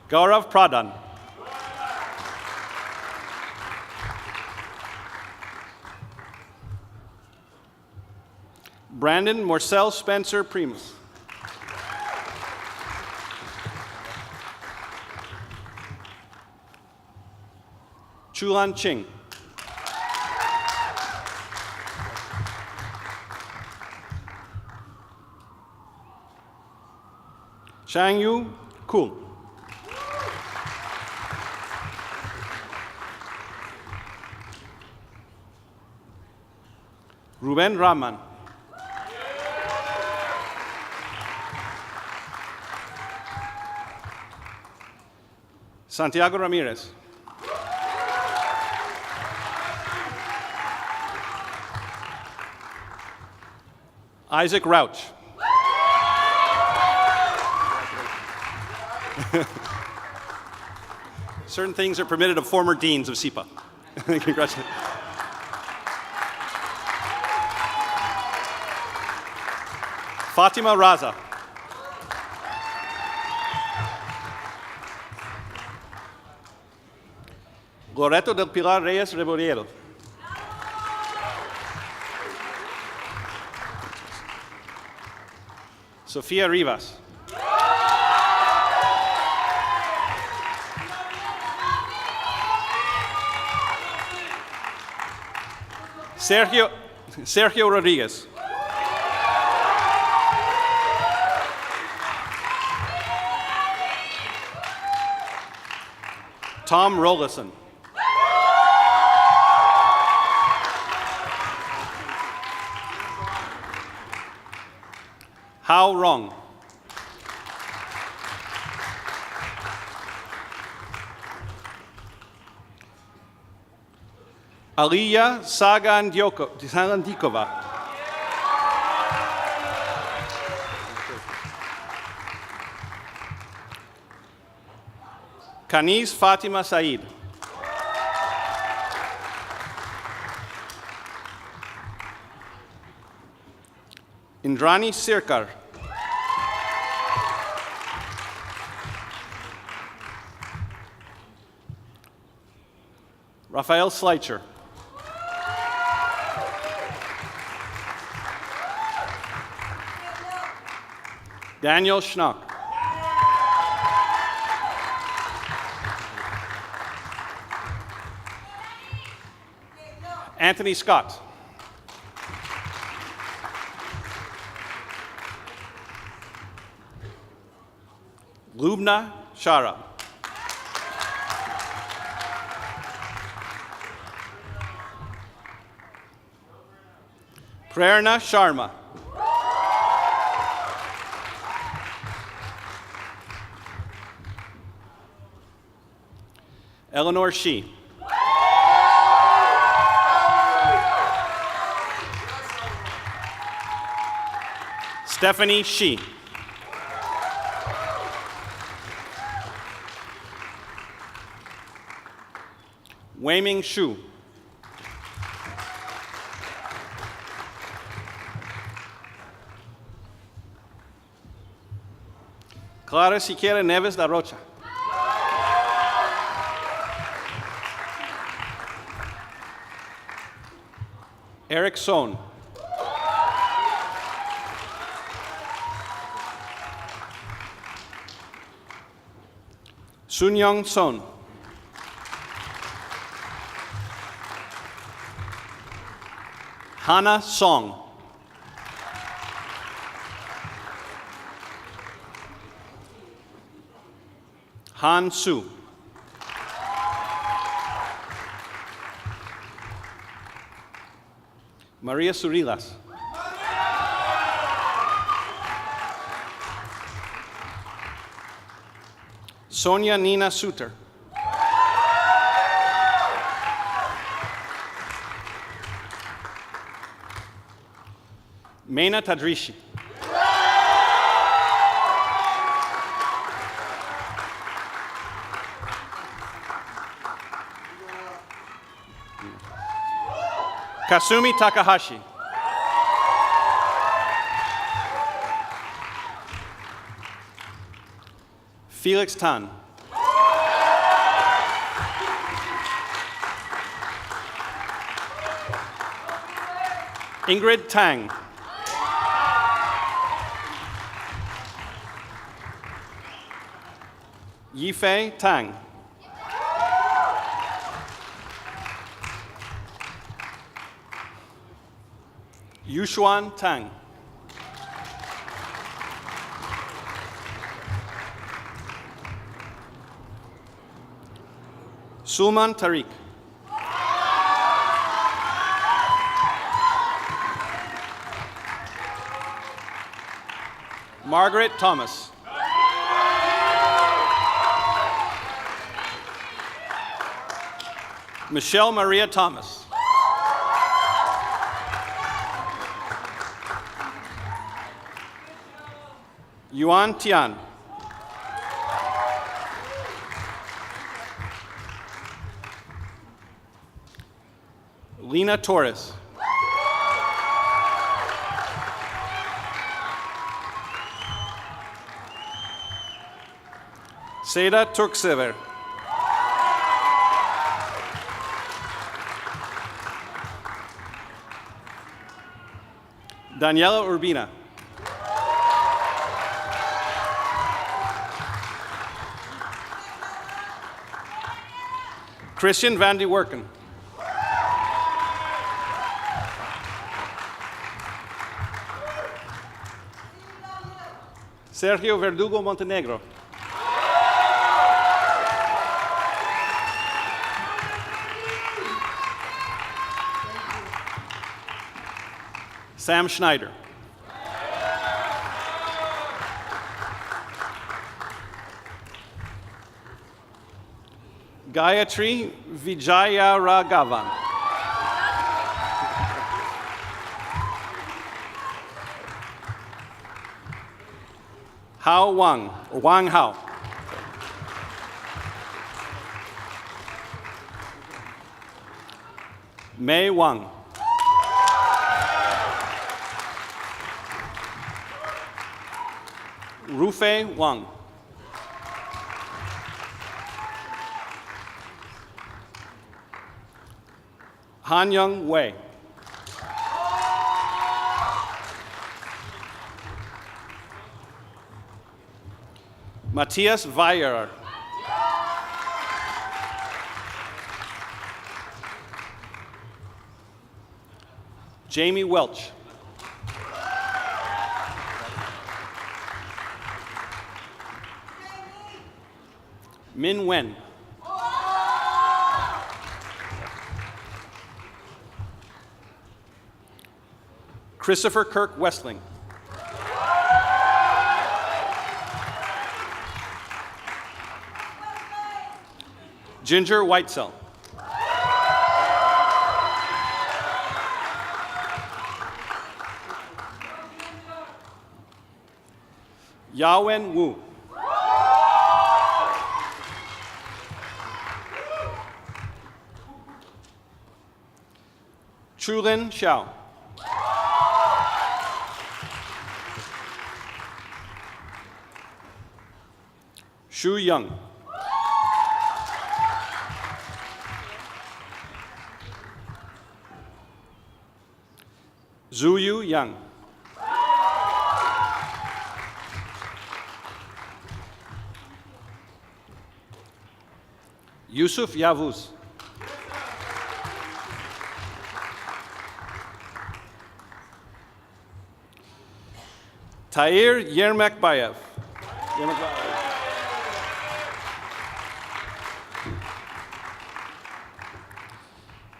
Gaurav Pradhan. Brandon Morcell Spencer Primus. Chulan Ching. Shangyu Kul. Ruben Rahman. Santiago Ramirez. Isaac Rauch. Certain things are permitted of former deans of SIPA. Congratulations. Fatima Raza. Loreto del Pilar Reyes Reboriero. Sofía Rivas. Sergio Rodriguez. Tom Rollison. How wrong? Aliyah Sagandikova. Kanis Fatima Said. Indrani Sirkar. Raphael Schleicher. Daniel Schnock. Anthony Scott. Lubna Shara. Prerna Sharma. Eleanor Shi. Stephanie Shi. Weiming Shu. Clara Siqueira Neves da Rocha. Eric Sohn. Sun Young Son. Hannah Song. Han Su. Maria Surilas. Sonia Nina Suter. Meina Tadrishi. Kasumi Takahashi. Felix Tan. Ingrid Tang. Yifei Tang. Yushuan Tang. Sulman Tariq. Margaret Thomas. Michelle Maria Thomas. Yuan Tian. Lena Torres. Seda Turksever. Daniela Urbina. Christian Van de Werken. Sergio Verdugo Montenegro. Sam Schneider. Gayatri Vijayaraghavan. Hao Wang, or Wang Hao. Mei Wang. Rufei Wang. Han Young Wei. Matthias Weyer. Jamie Welch. Min Wen. Christopher Kirk Westling. Ginger Whitesell. Yawen Wu. Chulin Xiao. Shu Young. Zuyu Yang. Yusuf Yavuz. Tahir Yermakbayev.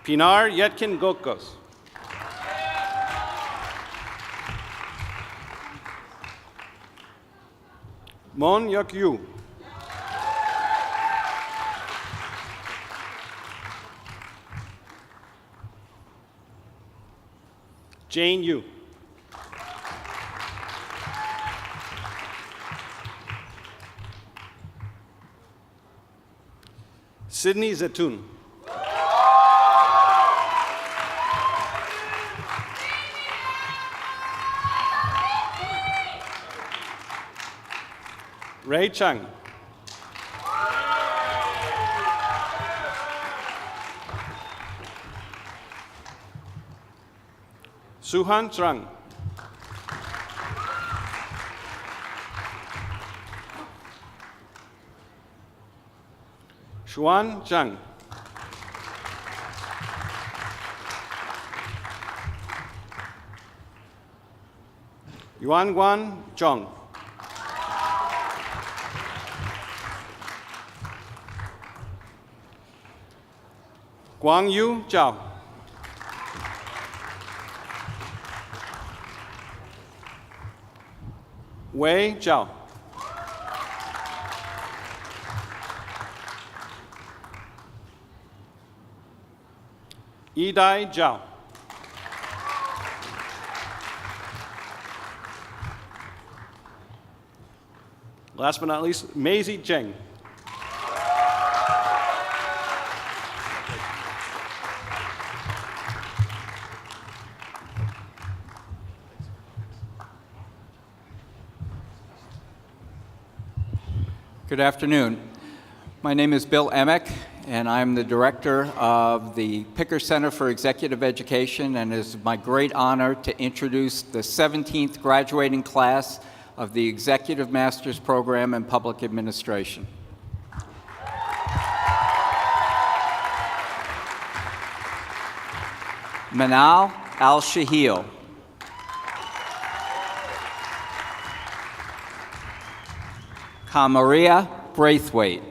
Pinar Yetkin Gokos. Mon Yok Yu. Jane Yu. Sydney Zetoun. Ray Chung. Suhan Trang. Xuan Zhang. Yuan Guan Zhong. Guang Yu Zhao. Wei Zhao. Yidai Zhao. Last but not least, Maisie Zheng. Good afternoon. My name is Bill Emick, and I'm the director of the Picker Center for Executive Education, and it is my great honor to introduce the 17th graduating class of the Executive Master's Program in Public Administration. Manal Al-Shahil. Kamaria Braithwaite.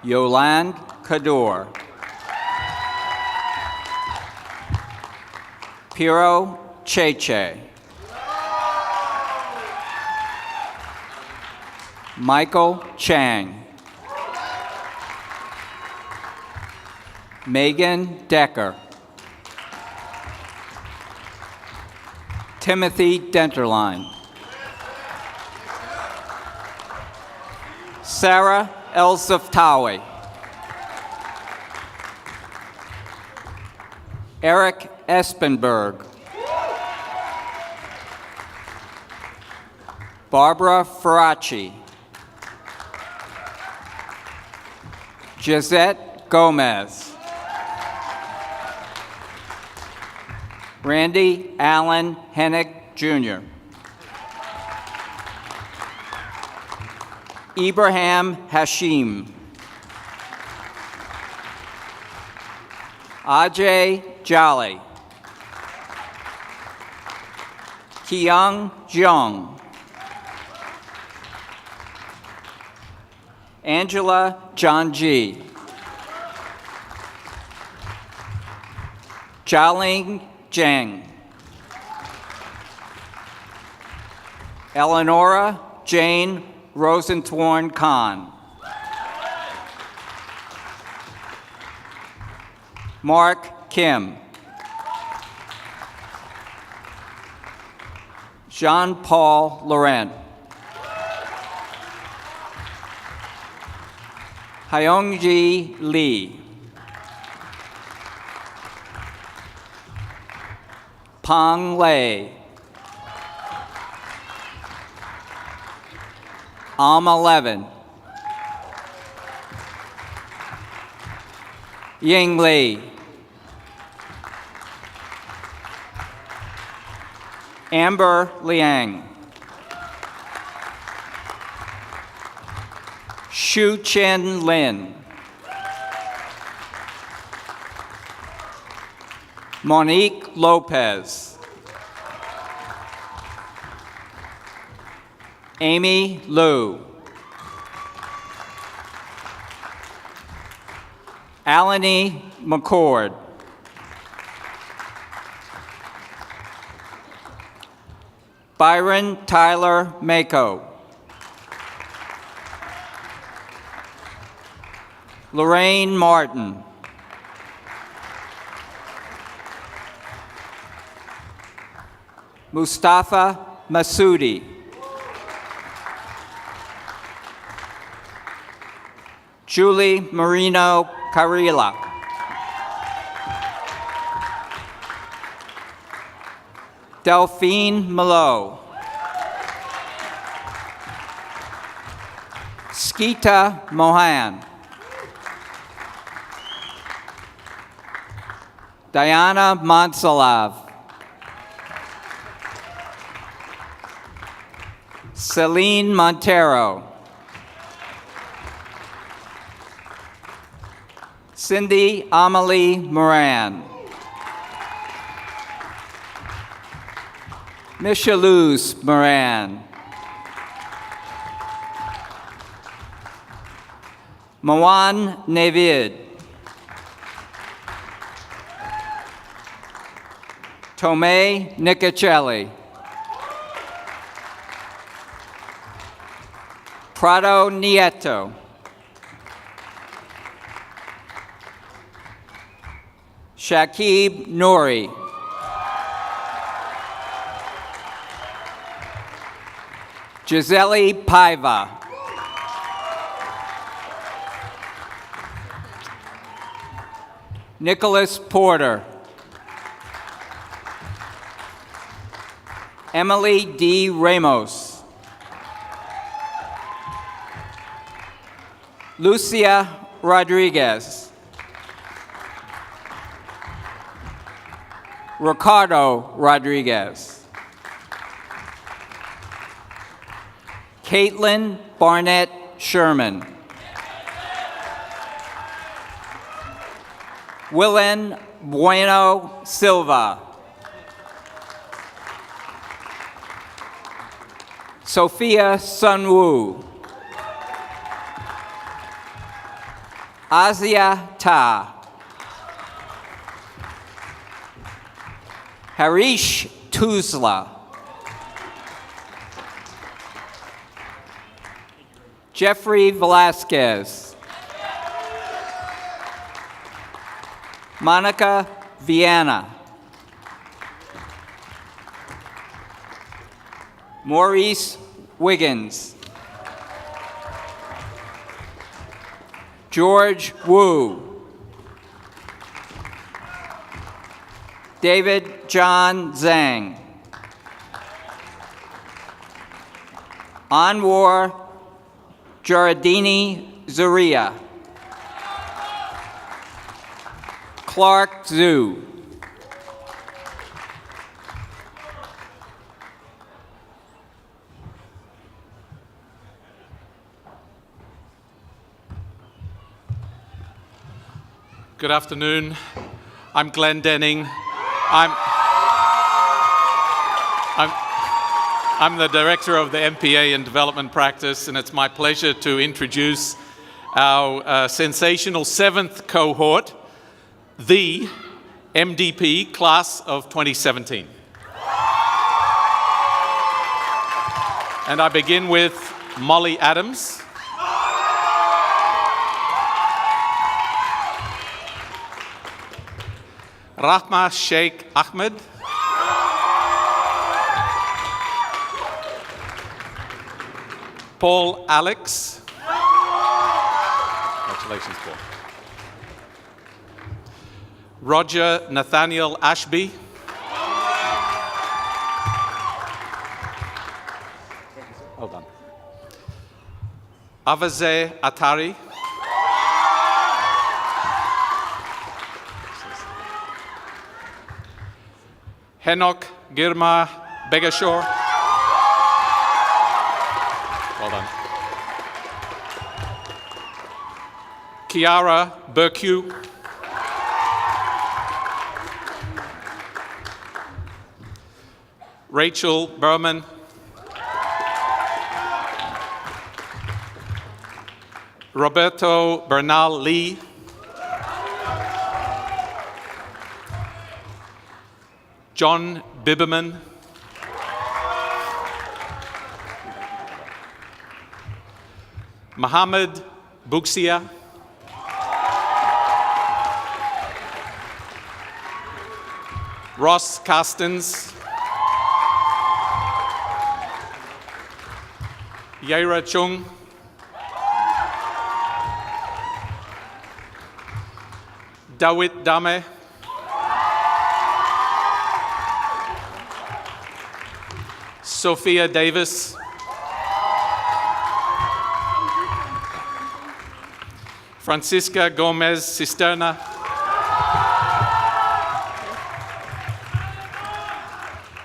Yolande Kador. Piro Cheche. Michael Chang. Megan Decker. Timothy Denterline. Sarah El-Zaftawi. Eric Espenberg. Barbara Faraci. Gisette Gomez. Randy Allen Hennick, Jr. Ibrahim Hashim. Ajay Jolly. Kyung Jung. Angela Janji. Jialing Zhang. Eleonora Jane Rosenthorn Kahn. Mark Kim. Jean-Paul Laurent. Hyungji Lee. Pang Lei. Levin. Ying Li. Amber Liang. Shu Chen Lin. Monique Lopez. Amy Liu. Alani McCord. Byron Tyler Mako. Lorraine Martin. Mustafa Masoudi. Julie Marino Carrila. Delphine Malo. Skeeta Mohan. Diana Montsalав. Celine Montero. Cindy Amelie Moran. Micheluz Moran. Mawan Navid. Tomei Nicocelli. Prado Nieto. Shakib Nouri. Gisele Paiva. Nicholas Porter. Emily D. Ramos. Lucia Rodriguez. Ricardo Rodriguez. Caitlin Barnett Sherman. Willen Bueno Silva. Sophia Sunwoo. Asia Ta. Harish Tuzla. Jeffrey Velasquez. Monica Viana. Maurice Wiggins. George Wu. David John Zhang. Anwar Jaradini Zaria. Clark Zhu. Good afternoon. I'm Glenn Denning. I'm the director of the MPA and Development Practice, and it's my pleasure to introduce our sensational 7th cohort, the MDP class of 2017. And I begin with Molly Adams. Rahma Sheikh Ahmed. Paul Alex. Congratulations, Paul. Roger Nathaniel Ashby. Well done. Avaze Atari. Henok Girma Begashore. Well done. Kiara Burkew. Rachel Berman. Roberto Bernal Lee. John Biberman. Mohammed Buxia. Ross Carstens. Yaira Chung. Dawit Dame. Sophia Davis. Francisca Gomez Cisterna.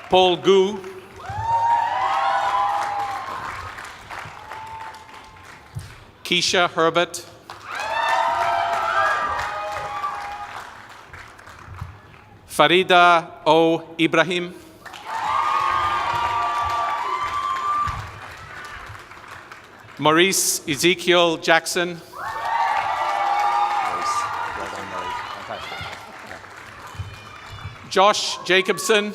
Paul Gu. Keisha Herbert. Farida O. Ibrahim. Maurice Ezekiel Jackson. Josh Jacobson.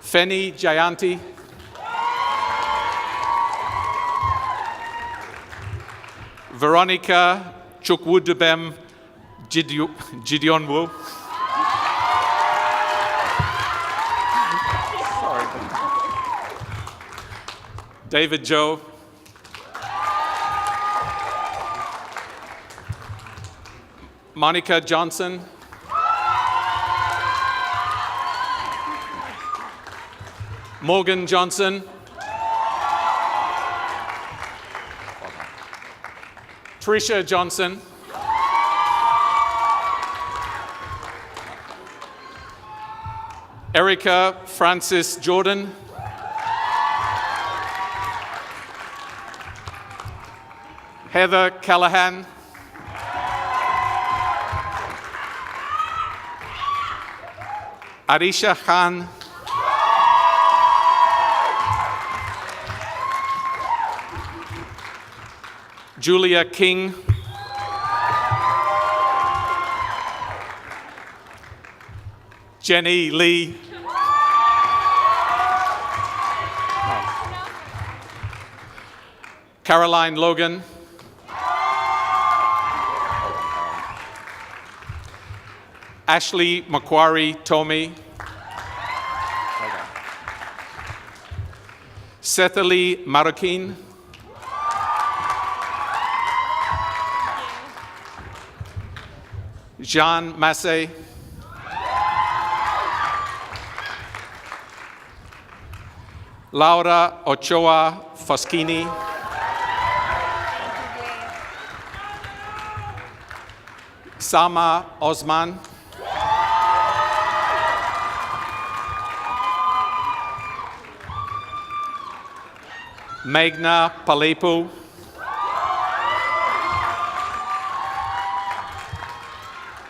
Feni Jayanti. Veronica Chukwudubem Gideonwu. David Joe. Monica Johnson. Morgan Johnson. Tricia Johnson. Erica Francis Jordan. Heather Callahan. Arisha Khan. Julia King. Jenny Lee. Caroline Logan. Ashley Macquarie Tomei. Sethalie Marroquin. Jean Massey. Laura Ochoa Foschini. Sama Osman. Magna Palepu.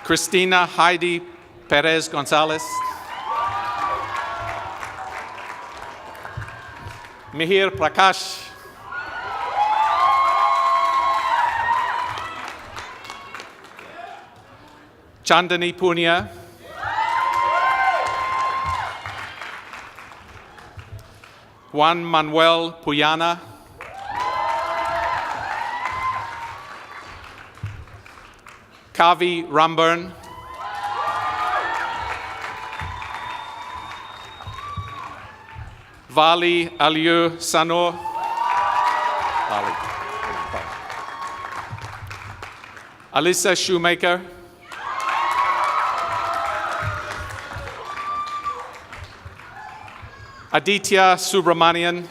Christina Heidi Perez Gonzalez. Mihir Prakash. Chandani Punia. Juan Manuel Puyana. Kavi Ramburn. Vali Alieu Sanor. Alyssa Shoemaker. Aditya Subramanian.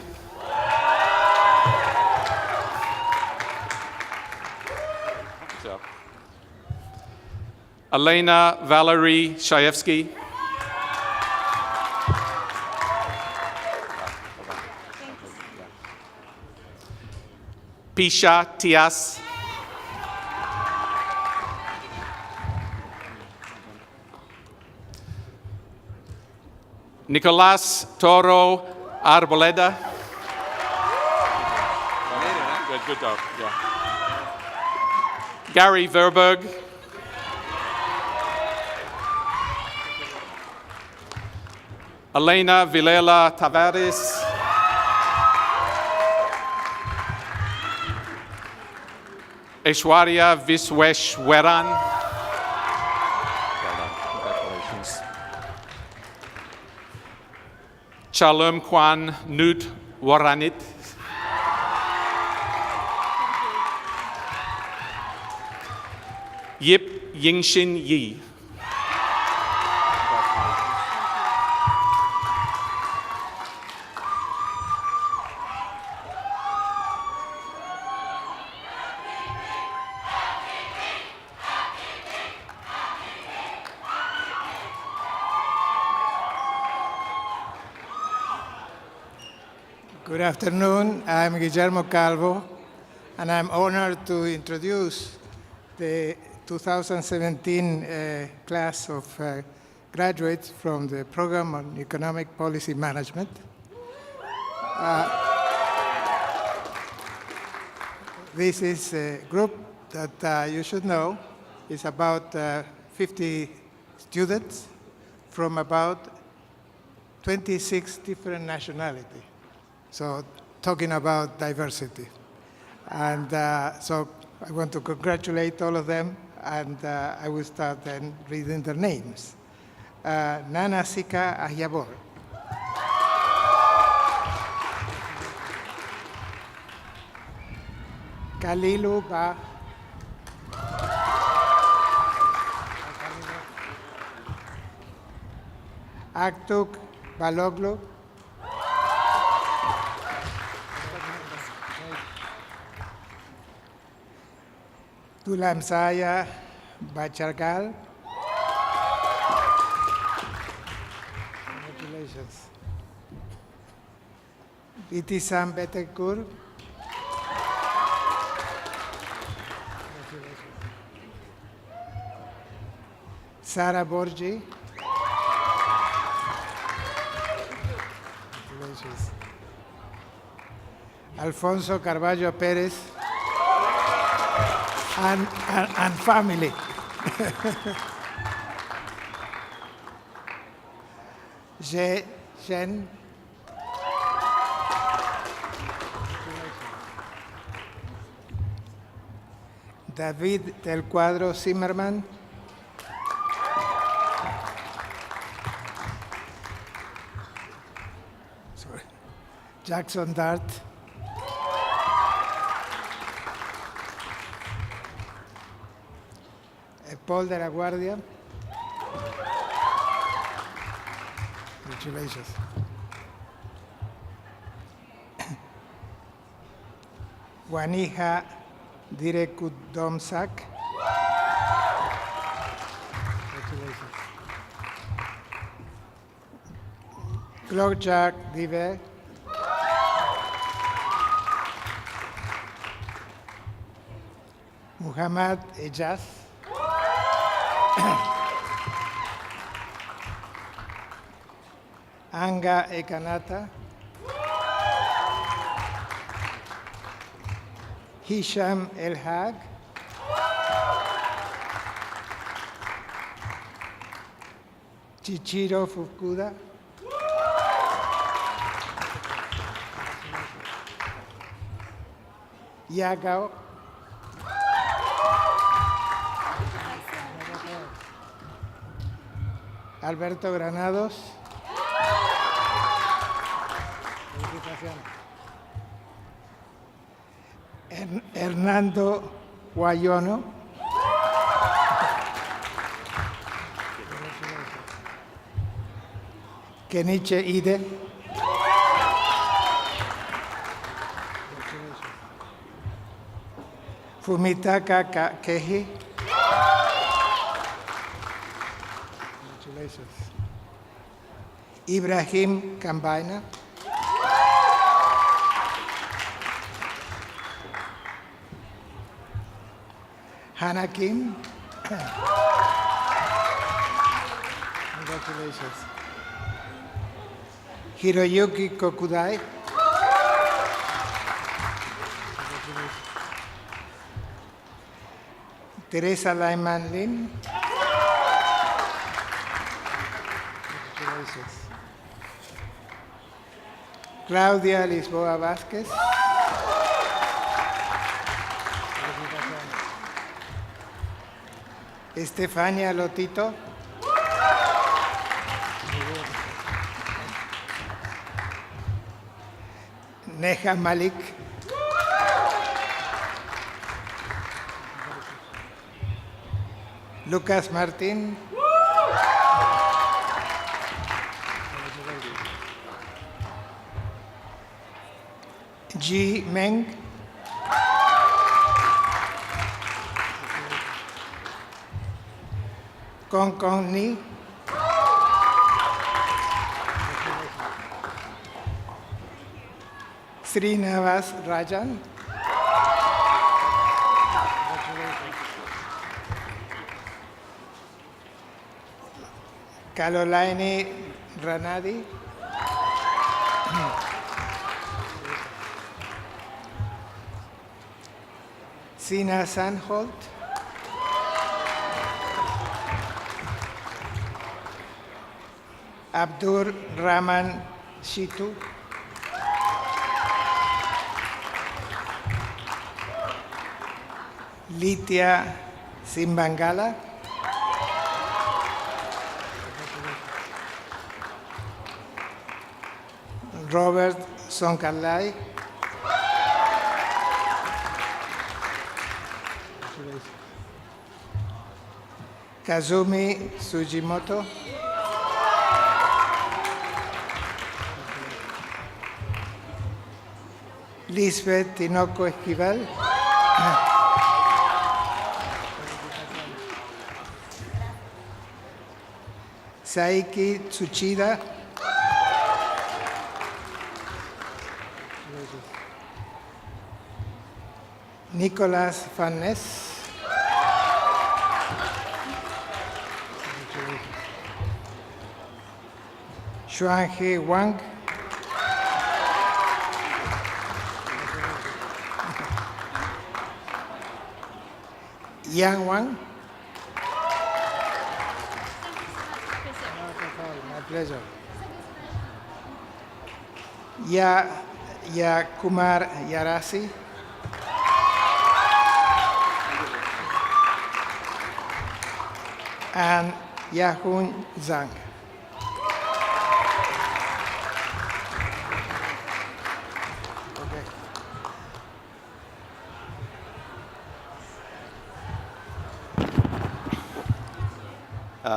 Elena Valerie Shaevsky. Pisha Tias. Nicolas Toro Arboleda. Good job. Yeah. Gary Verberg. Elena Vilela Tavares. Aishwarya Visweshwaran. Congratulations. Chalum Kwan Nut Waranit. Yip Yingshin Yi. Good afternoon. I'm Guillermo Calvo, and I'm honored to introduce the 2017 class of graduates from the Program on Economic Policy Management. This is a group that you should know is about 50 students from about 26 different nationalities. So talking about diversity. And so I want to congratulate all of them, and I will start then reading their names. Nana Sika Ahyabor. Kalilu Ba. Aktuk Baloglu. Tulamsaya Bachargal. Congratulations. Itisam Betekur. Sara Borgi. Congratulations. Alfonso Carballo Perez. And family. Shen. David del Cuadro Zimmerman. Sorry. Jackson Dart. Paul de la Guardia. Congratulations. Wanija Direkudomsak. Congratulations. Glorjak Dive. Muhammad Ejaz. Anga Ekanata. Hisham El Hag. Chichiro Fukuda. Yagao. Alberto Granados. Hernando Guayono. Keniche Ide. Fumitaka Kehi. Congratulations. Ibrahim Kambaina. Hannah Kim. Congratulations. Hiroyuki Kokudai. Congratulations. Teresa Lyman Lin. Congratulations. Claudia Lisboa Vázquez. Estefania Lotito. Neha Malik. Lucas Martín. Ji Meng. Kong Kong Ni. Srinivas Rajan. Caroline Ranadi. Sina Sanholt. Abdur Rahman Shitu. Litya Simbangala. Robert Sonkalai. Kazumi Sujimoto. Lisbeth Tinoco Esquivel. Saiki Tsuchida. Nicolas Van Ness. Xuanhe Wang. Yang Wang. My pleasure. Ya Kumar Yarasi. And Yahun Zhang.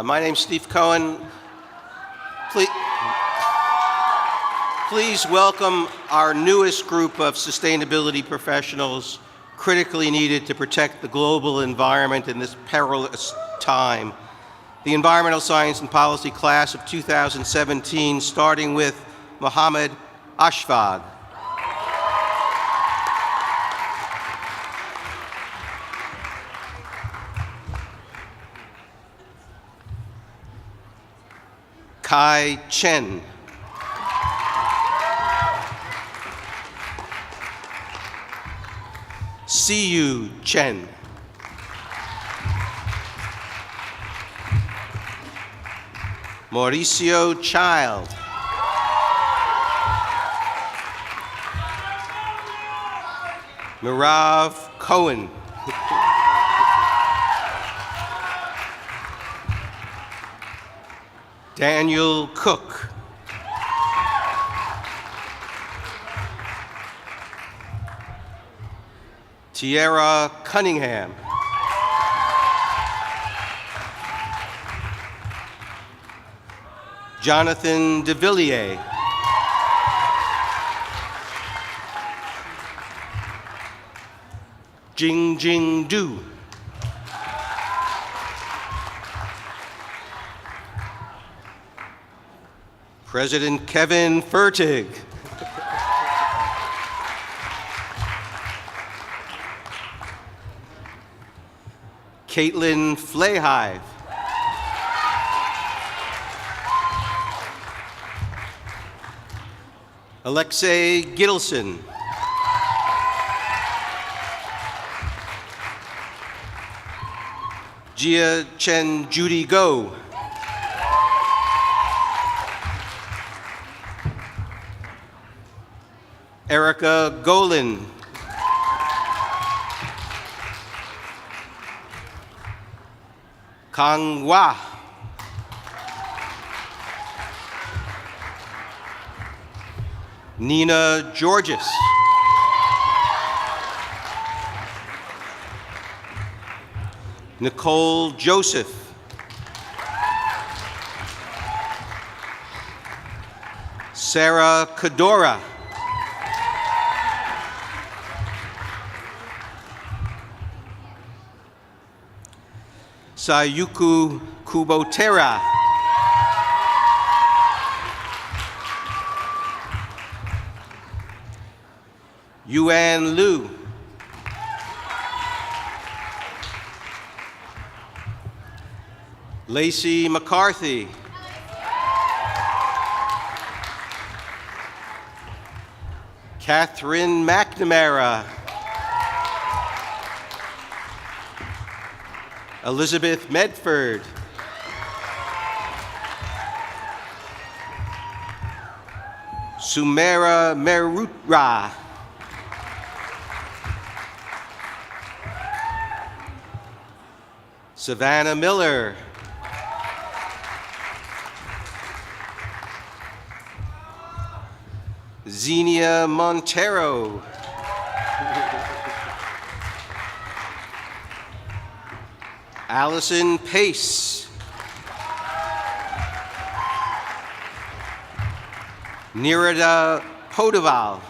My name's Steve Cohen. Please welcome our newest group of sustainability professionals, critically needed to protect the global environment in this perilous time. The Environmental Science and Policy class of 2017, starting with Mohammed Ashfaq. Kai Chen. Siyu Chen. Mauricio Child. Mirav Cohen. Daniel Cook. Tierra Cunningham. Jonathan DeVilliers. Jingjing Du. President Kevin Fertig. Caitlin Flahive. Alexei Gittleson. Jia Chen Judy Go. Erica Golan. Kang Hua. Nina Georges. Nicole Joseph. Sarah Kadora. Sayuku Kubotera. Yuan Liu. Lacey McCarthy. Catherine McNamara. Elizabeth Medford. Sumera Merutra. Savannah Miller. Xenia Montero. Allison Pace. Nirada Podaval.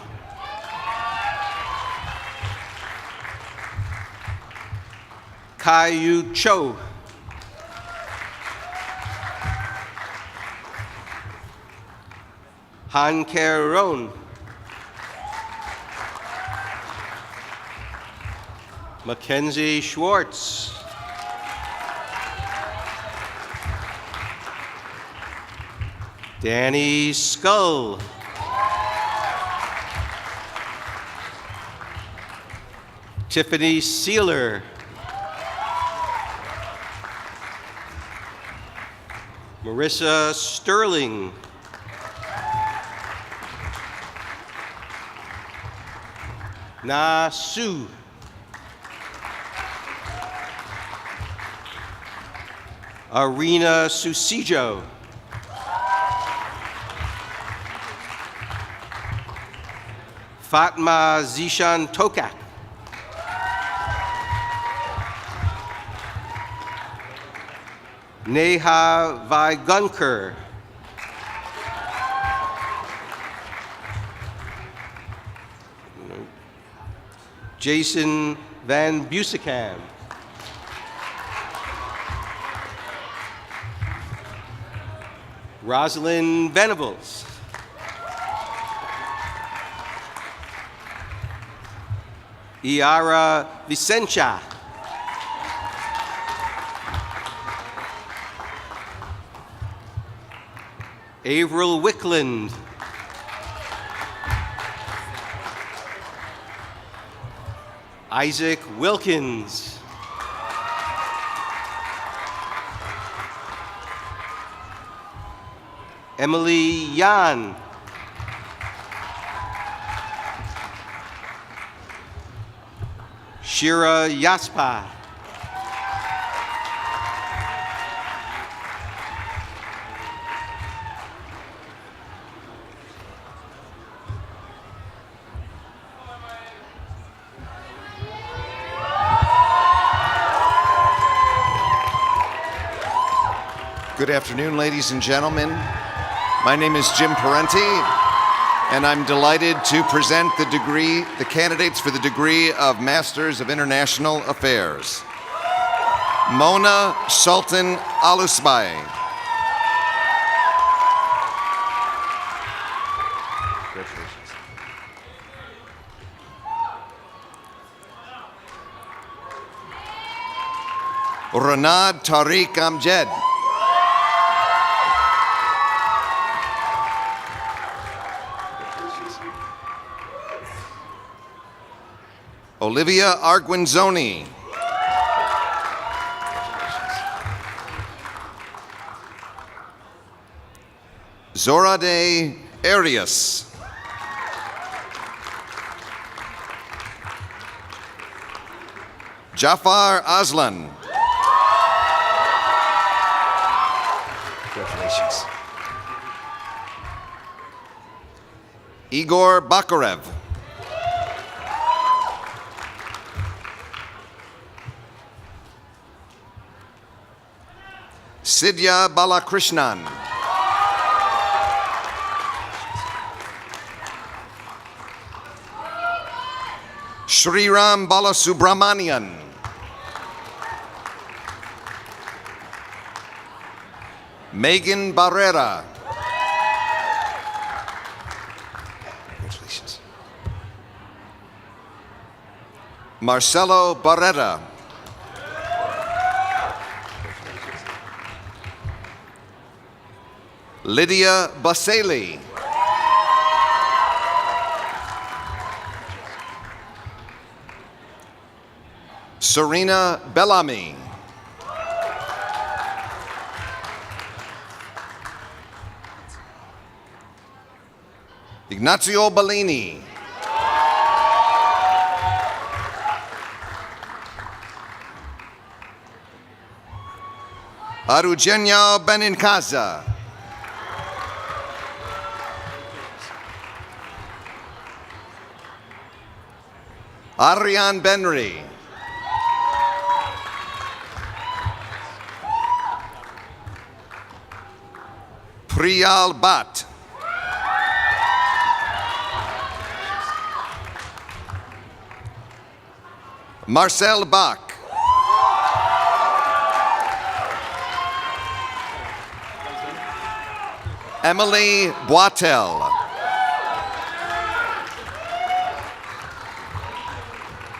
Kai-Yu Cho. Han Keron. Mackenzie Schwartz. Danny Skull. Tiffany Sealer. Marissa Sterling. Na Su. Arena Susijo. Fatma Zishan Tokak. Neha Vaigunker. Jason Van Busekam. Rosalind Venables. Iara Vicentia. Avril Wickland. Isaac Wilkins. Emily Yan. Shira Yaspa. Good afternoon, ladies and gentlemen. My name is Jim Parenti, and I'm delighted to present the candidates for the degree of Masters of International Affairs. Mona Sultan Alusbai. Congratulations. Ranad Tariq Amjed. Olivia Arguinzoni. Zorade Arias. Jafar Aslan. Congratulations. Igor Bakarev. Sidya Balakrishnan. Sriram Balasubramanian. Megan Barrera. Congratulations. Marcelo Barrera. Lydia Baseli. Serena Bellamy. Ignazio Bellini. Arugenia Benincaza. Ariane Benry. Priyal Bhatt. Marcel Bach. Emily Boitel.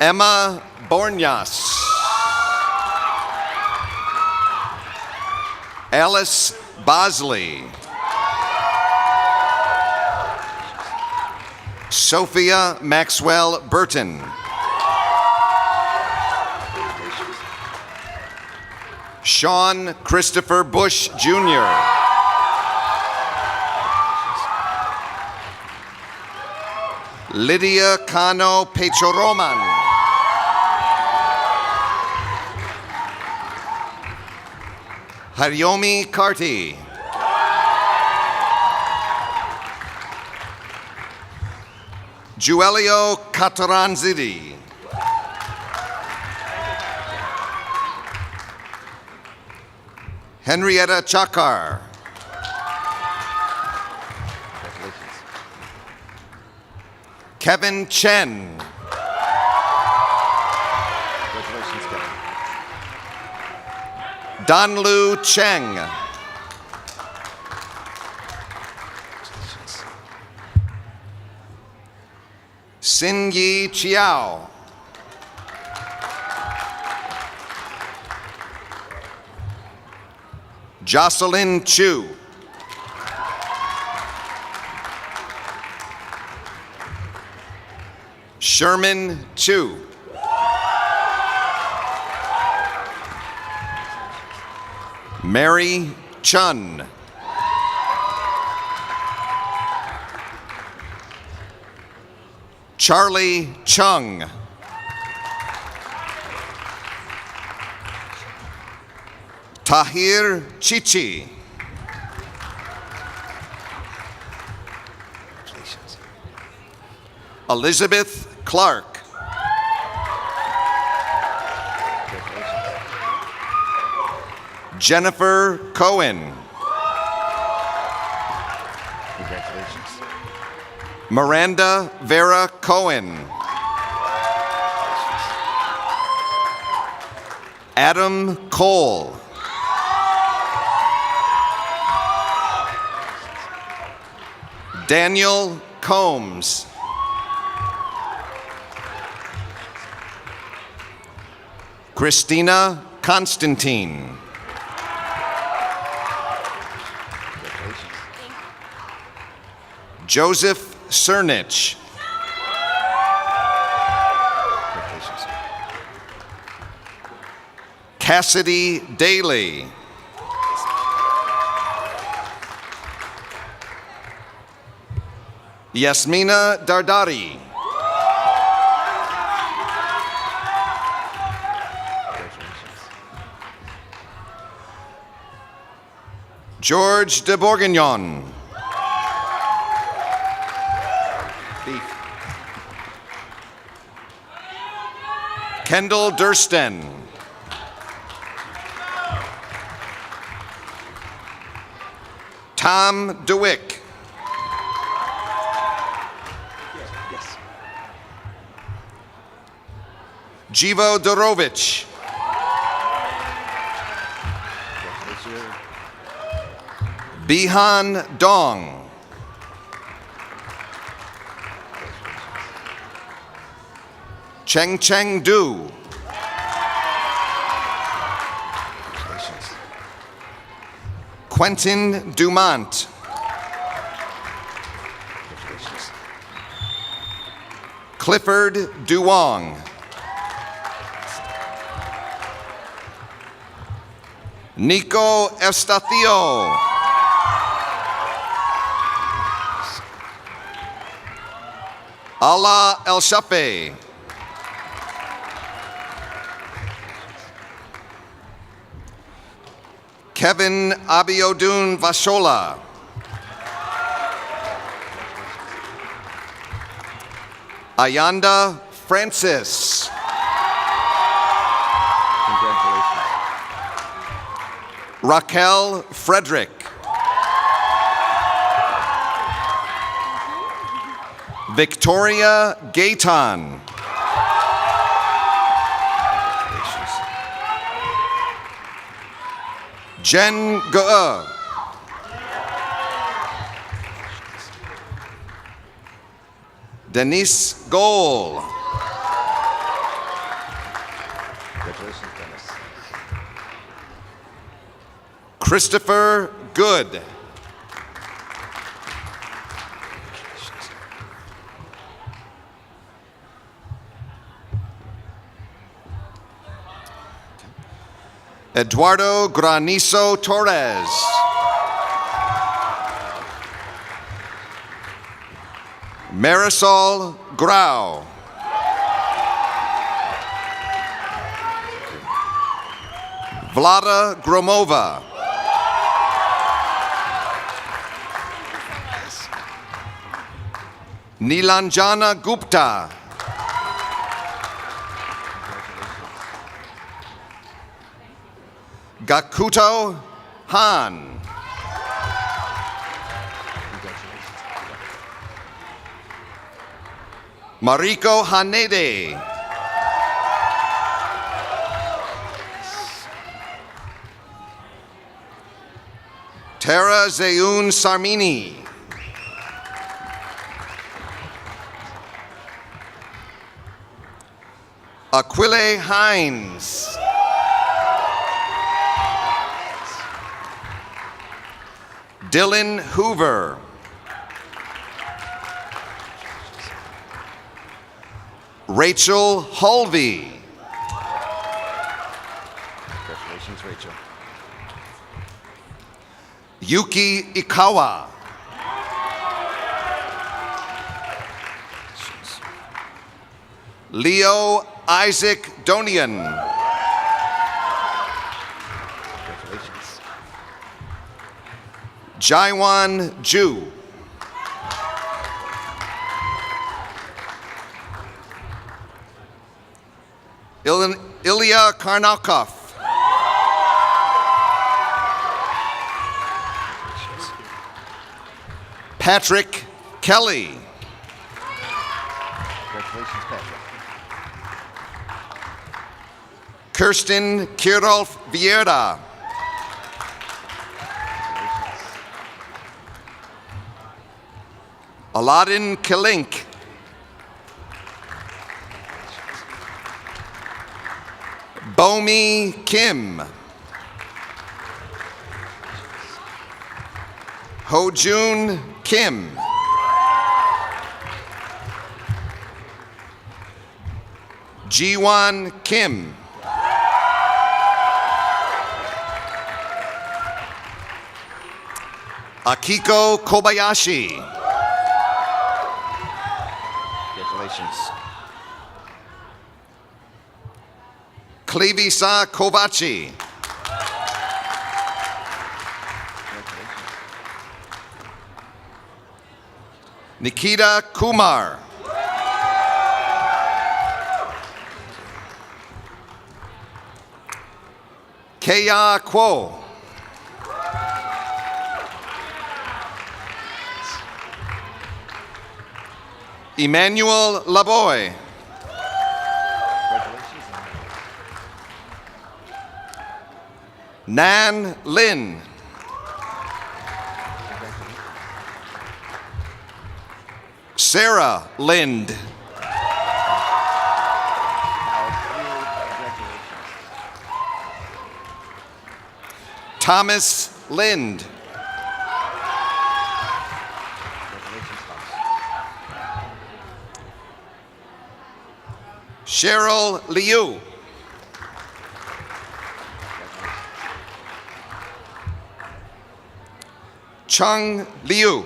Emma Bornias. Alice Bosley. Sophia Maxwell Burton. Sean Christopher Bush, Jr. Lydia Cano Pechoroman. Haryomi Karti. Juelio Kataranzidi. Henrietta Chakar. Kevin Chen. Congratulations, Kevin. Danlu Cheng. Xin-Yi Chiao. Jocelyn Chu. Sherman Chu. Mary Chun. Charlie Chung. Tahir Chichi. Elizabeth Clark. Jennifer Cohen. Congratulations. Miranda Vera Cohen. Adam Cole. Daniel Combs. Christina Constantine. Joseph Cernich. Cassidy Daly. Yasmina Dardari. George de Bourguignon. Kendall Dursten. Tom DeWick. Jivo Dorovich. Bihan Dong. Cheng Cheng Du. Quentin Dumont. Clifford Duong. Nico Estacio. Allah El Shafe. Kevin Abiodun Vashola. Ayanda Francis. Congratulations. Raquel Frederick. Victoria Gayton. Jen Ge. Denise Goal. Congratulations, Dennis. Christopher Good. Eduardo Granizo Torres. Marisol Grau. Vlada Gromova. Nilanjana Gupta. Gakuto Han. Mariko Hanede. Tara Zeyoun Sarmini. Aquile Hines. Dylan Hoover. Rachel Hulvey. Congratulations, Rachel. Yuki Ikawa. Leo Isaac Donian. Congratulations. Jaiwan Ju. Ilya Karnakov. Patrick Kelly. Congratulations, Patrick. Kirsten Kirolf Vieira. Aladdin Kilink. Bomi Kim. Hojun Kim. Jiwan Kim. Akiko Kobayashi. Congratulations. Klevisa Kovaci. Nikita Kumar. Kea Kwo. Emmanuel Laboy. Nan Lin. Sarah Lind. Thomas Lind. Cheryl Liu. Chung Liu.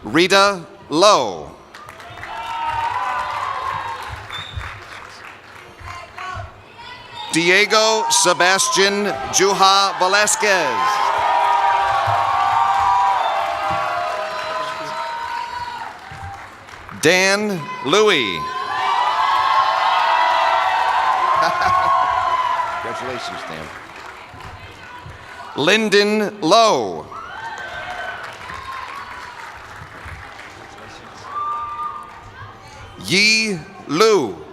Rita Lowe. Diego Sebastian Juha Velasquez. Dan Louie. Congratulations, Dan. Lyndon Lowe. Yi Lu.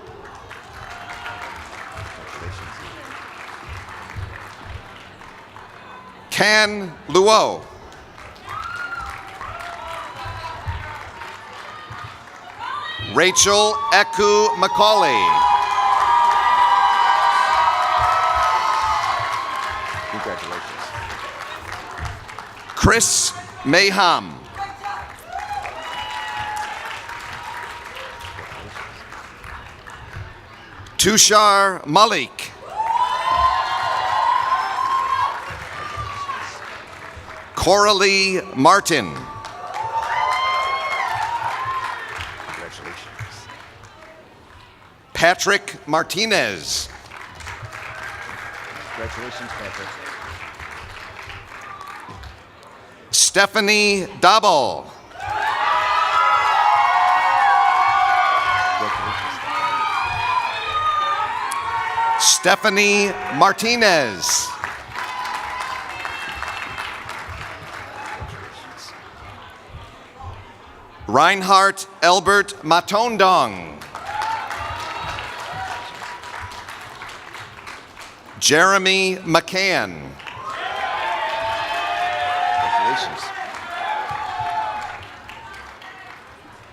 Can Luo. Rachel Eku Macaulay. Congratulations. Chris Mayham. Tushar Malik. Coralie Martin. Congratulations. Patrick Martinez. Congratulations, Patrick. Stephanie Dabble. Stephanie Martinez. Reinhard Albert Matondong. Jeremy McCann. Congratulations.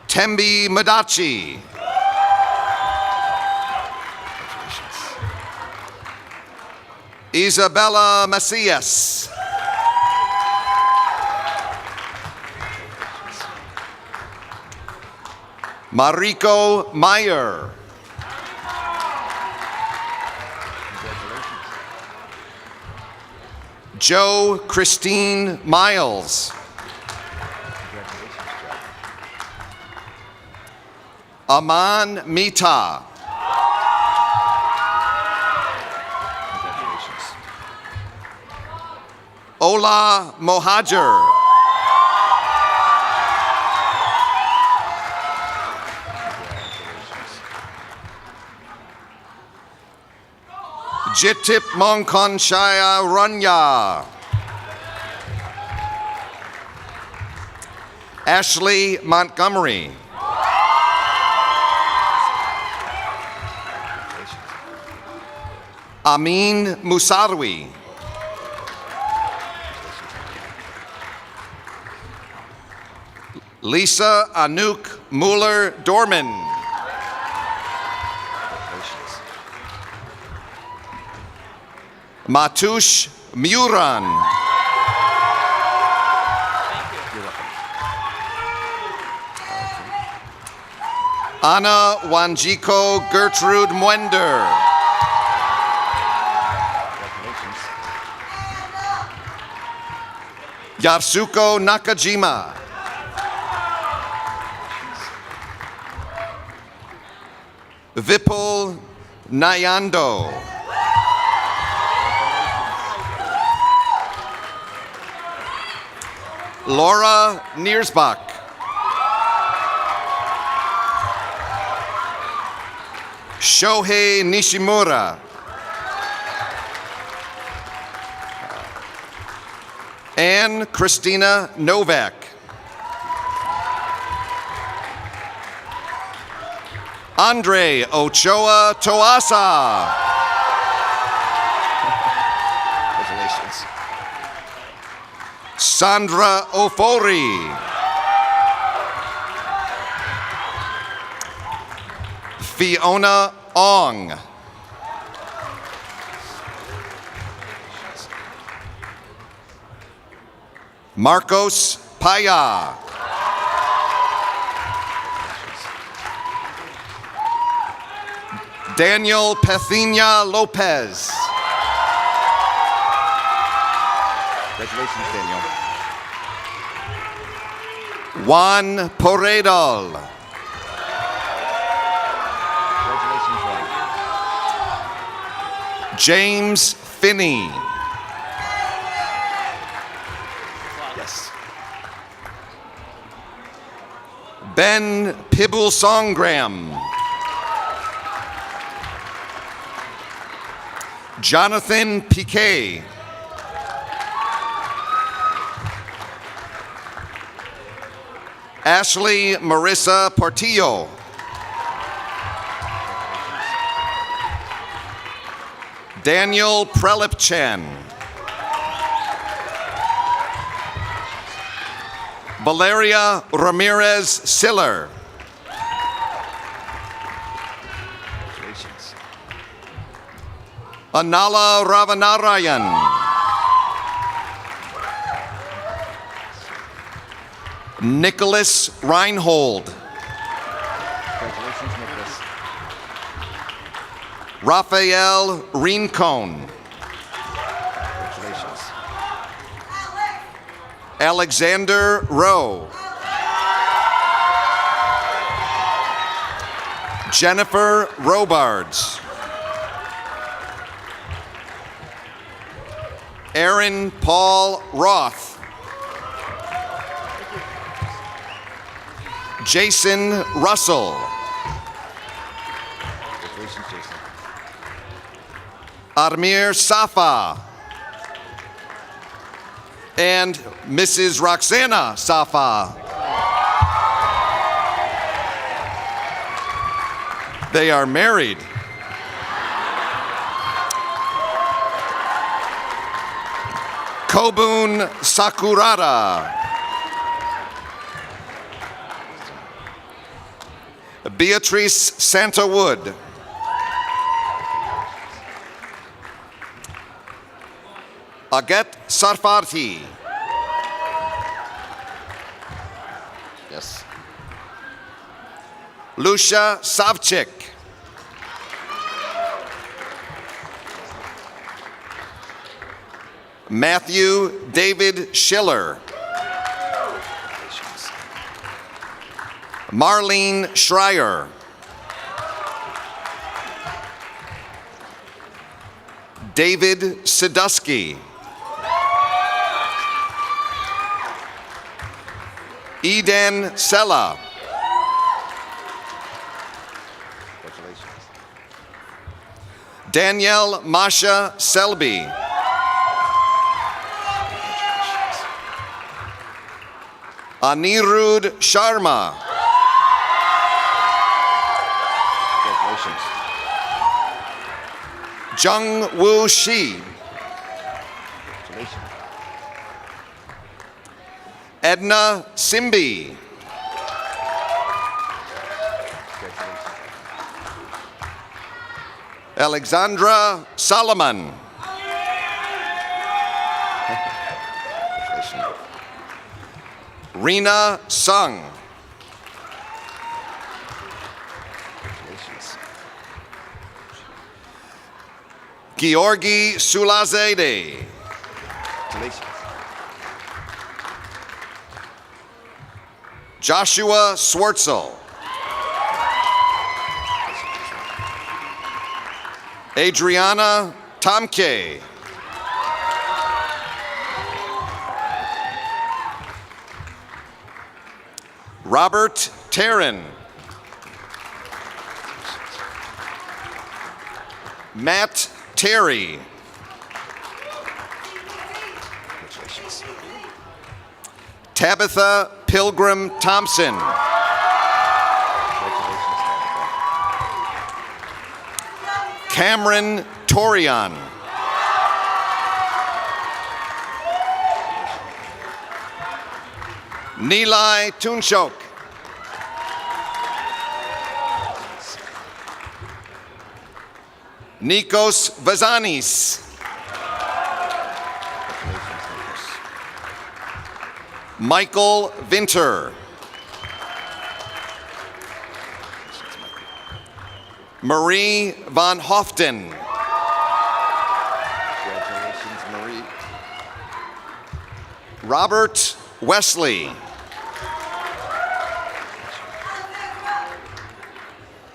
Tembi Madachi. Isabella Macias. Mariko Meyer. Joe Christine Miles. Aman Mita. Ola Mohajer. Jitip Monkonshaya Runya. Ashley Montgomery. Amin Musarwi. Lisa Anouk Mueller-Dorman. Matush Muran. Anna Wanjiko Gertrude Mwender. Yasuko Nakajima. Vipul Nayando. Laura Niersbach. Shohei Nishimura. Anne Christina Novak. Andre Ochoa Toasa. Congratulations. Sandra Ofori. Fiona Ong. Marcos Paya. Daniel Pethina Lopez. Congratulations, Daniel. Juan Porredal. Congratulations, Juan. James Finney. Yes. Ben Pibble-Songram. Jonathan Piquet. Ashley Marissa Portillo. Daniel Prelipchan. Valeria Ramirez Siller. Anala Ravanarayan. Nicholas Reinhold. Congratulations, Nicholas. Raphael Rincon. Congratulations. Alexander Rowe. Jennifer Robards. Aaron Paul Roth. Jason Russell. Congratulations, Jason. Admir Safa. And Mrs. Roxana Safa. They are married. Kobun Sakurada. Beatrice Santawood. Aget Sarfati. Yes. Lucia Savchik. Matthew David Schiller. Marlene Schreier. David Sidusky. Eden Sella. Congratulations. Danielle Masha Selby. Anirudh Sharma. Congratulations. Jung Woo Shi. Congratulations. Edna Simbi. Congratulations. Alexandra Solomon. Congratulations. Rena Sung. Congratulations. Georgi Sulazade. Congratulations. Joshua Swartzel. Adriana Tomke. Robert Taryn. Matt Terry. Congratulations. Tabitha Pilgrim Thompson. Congratulations, Tabitha. Cameron Torian. Nilai Tunchok. Nikos Vazanis. Michael Vinter. Marie von Hoften. Congratulations, Marie. Robert Wesley.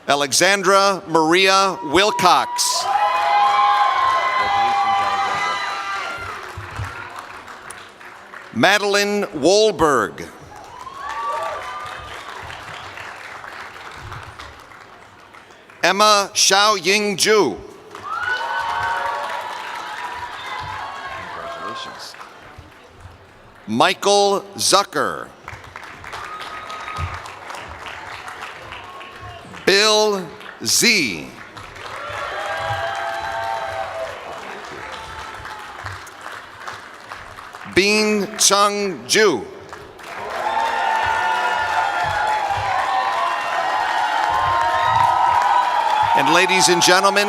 Alexandra Maria Wilcox. Madeline Wohlberg. Emma Xiao-Ying Ju. Congratulations. Michael Zucker. Bill Z. Bean Chung Ju. And ladies and gentlemen,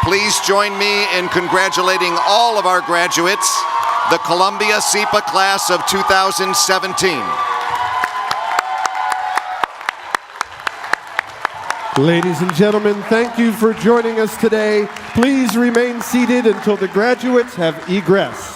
please join me in congratulating all of our graduates, the Columbia SIPA class of 2017. Ladies and gentlemen, thank you for joining us today. Please remain seated until the graduates have egressed.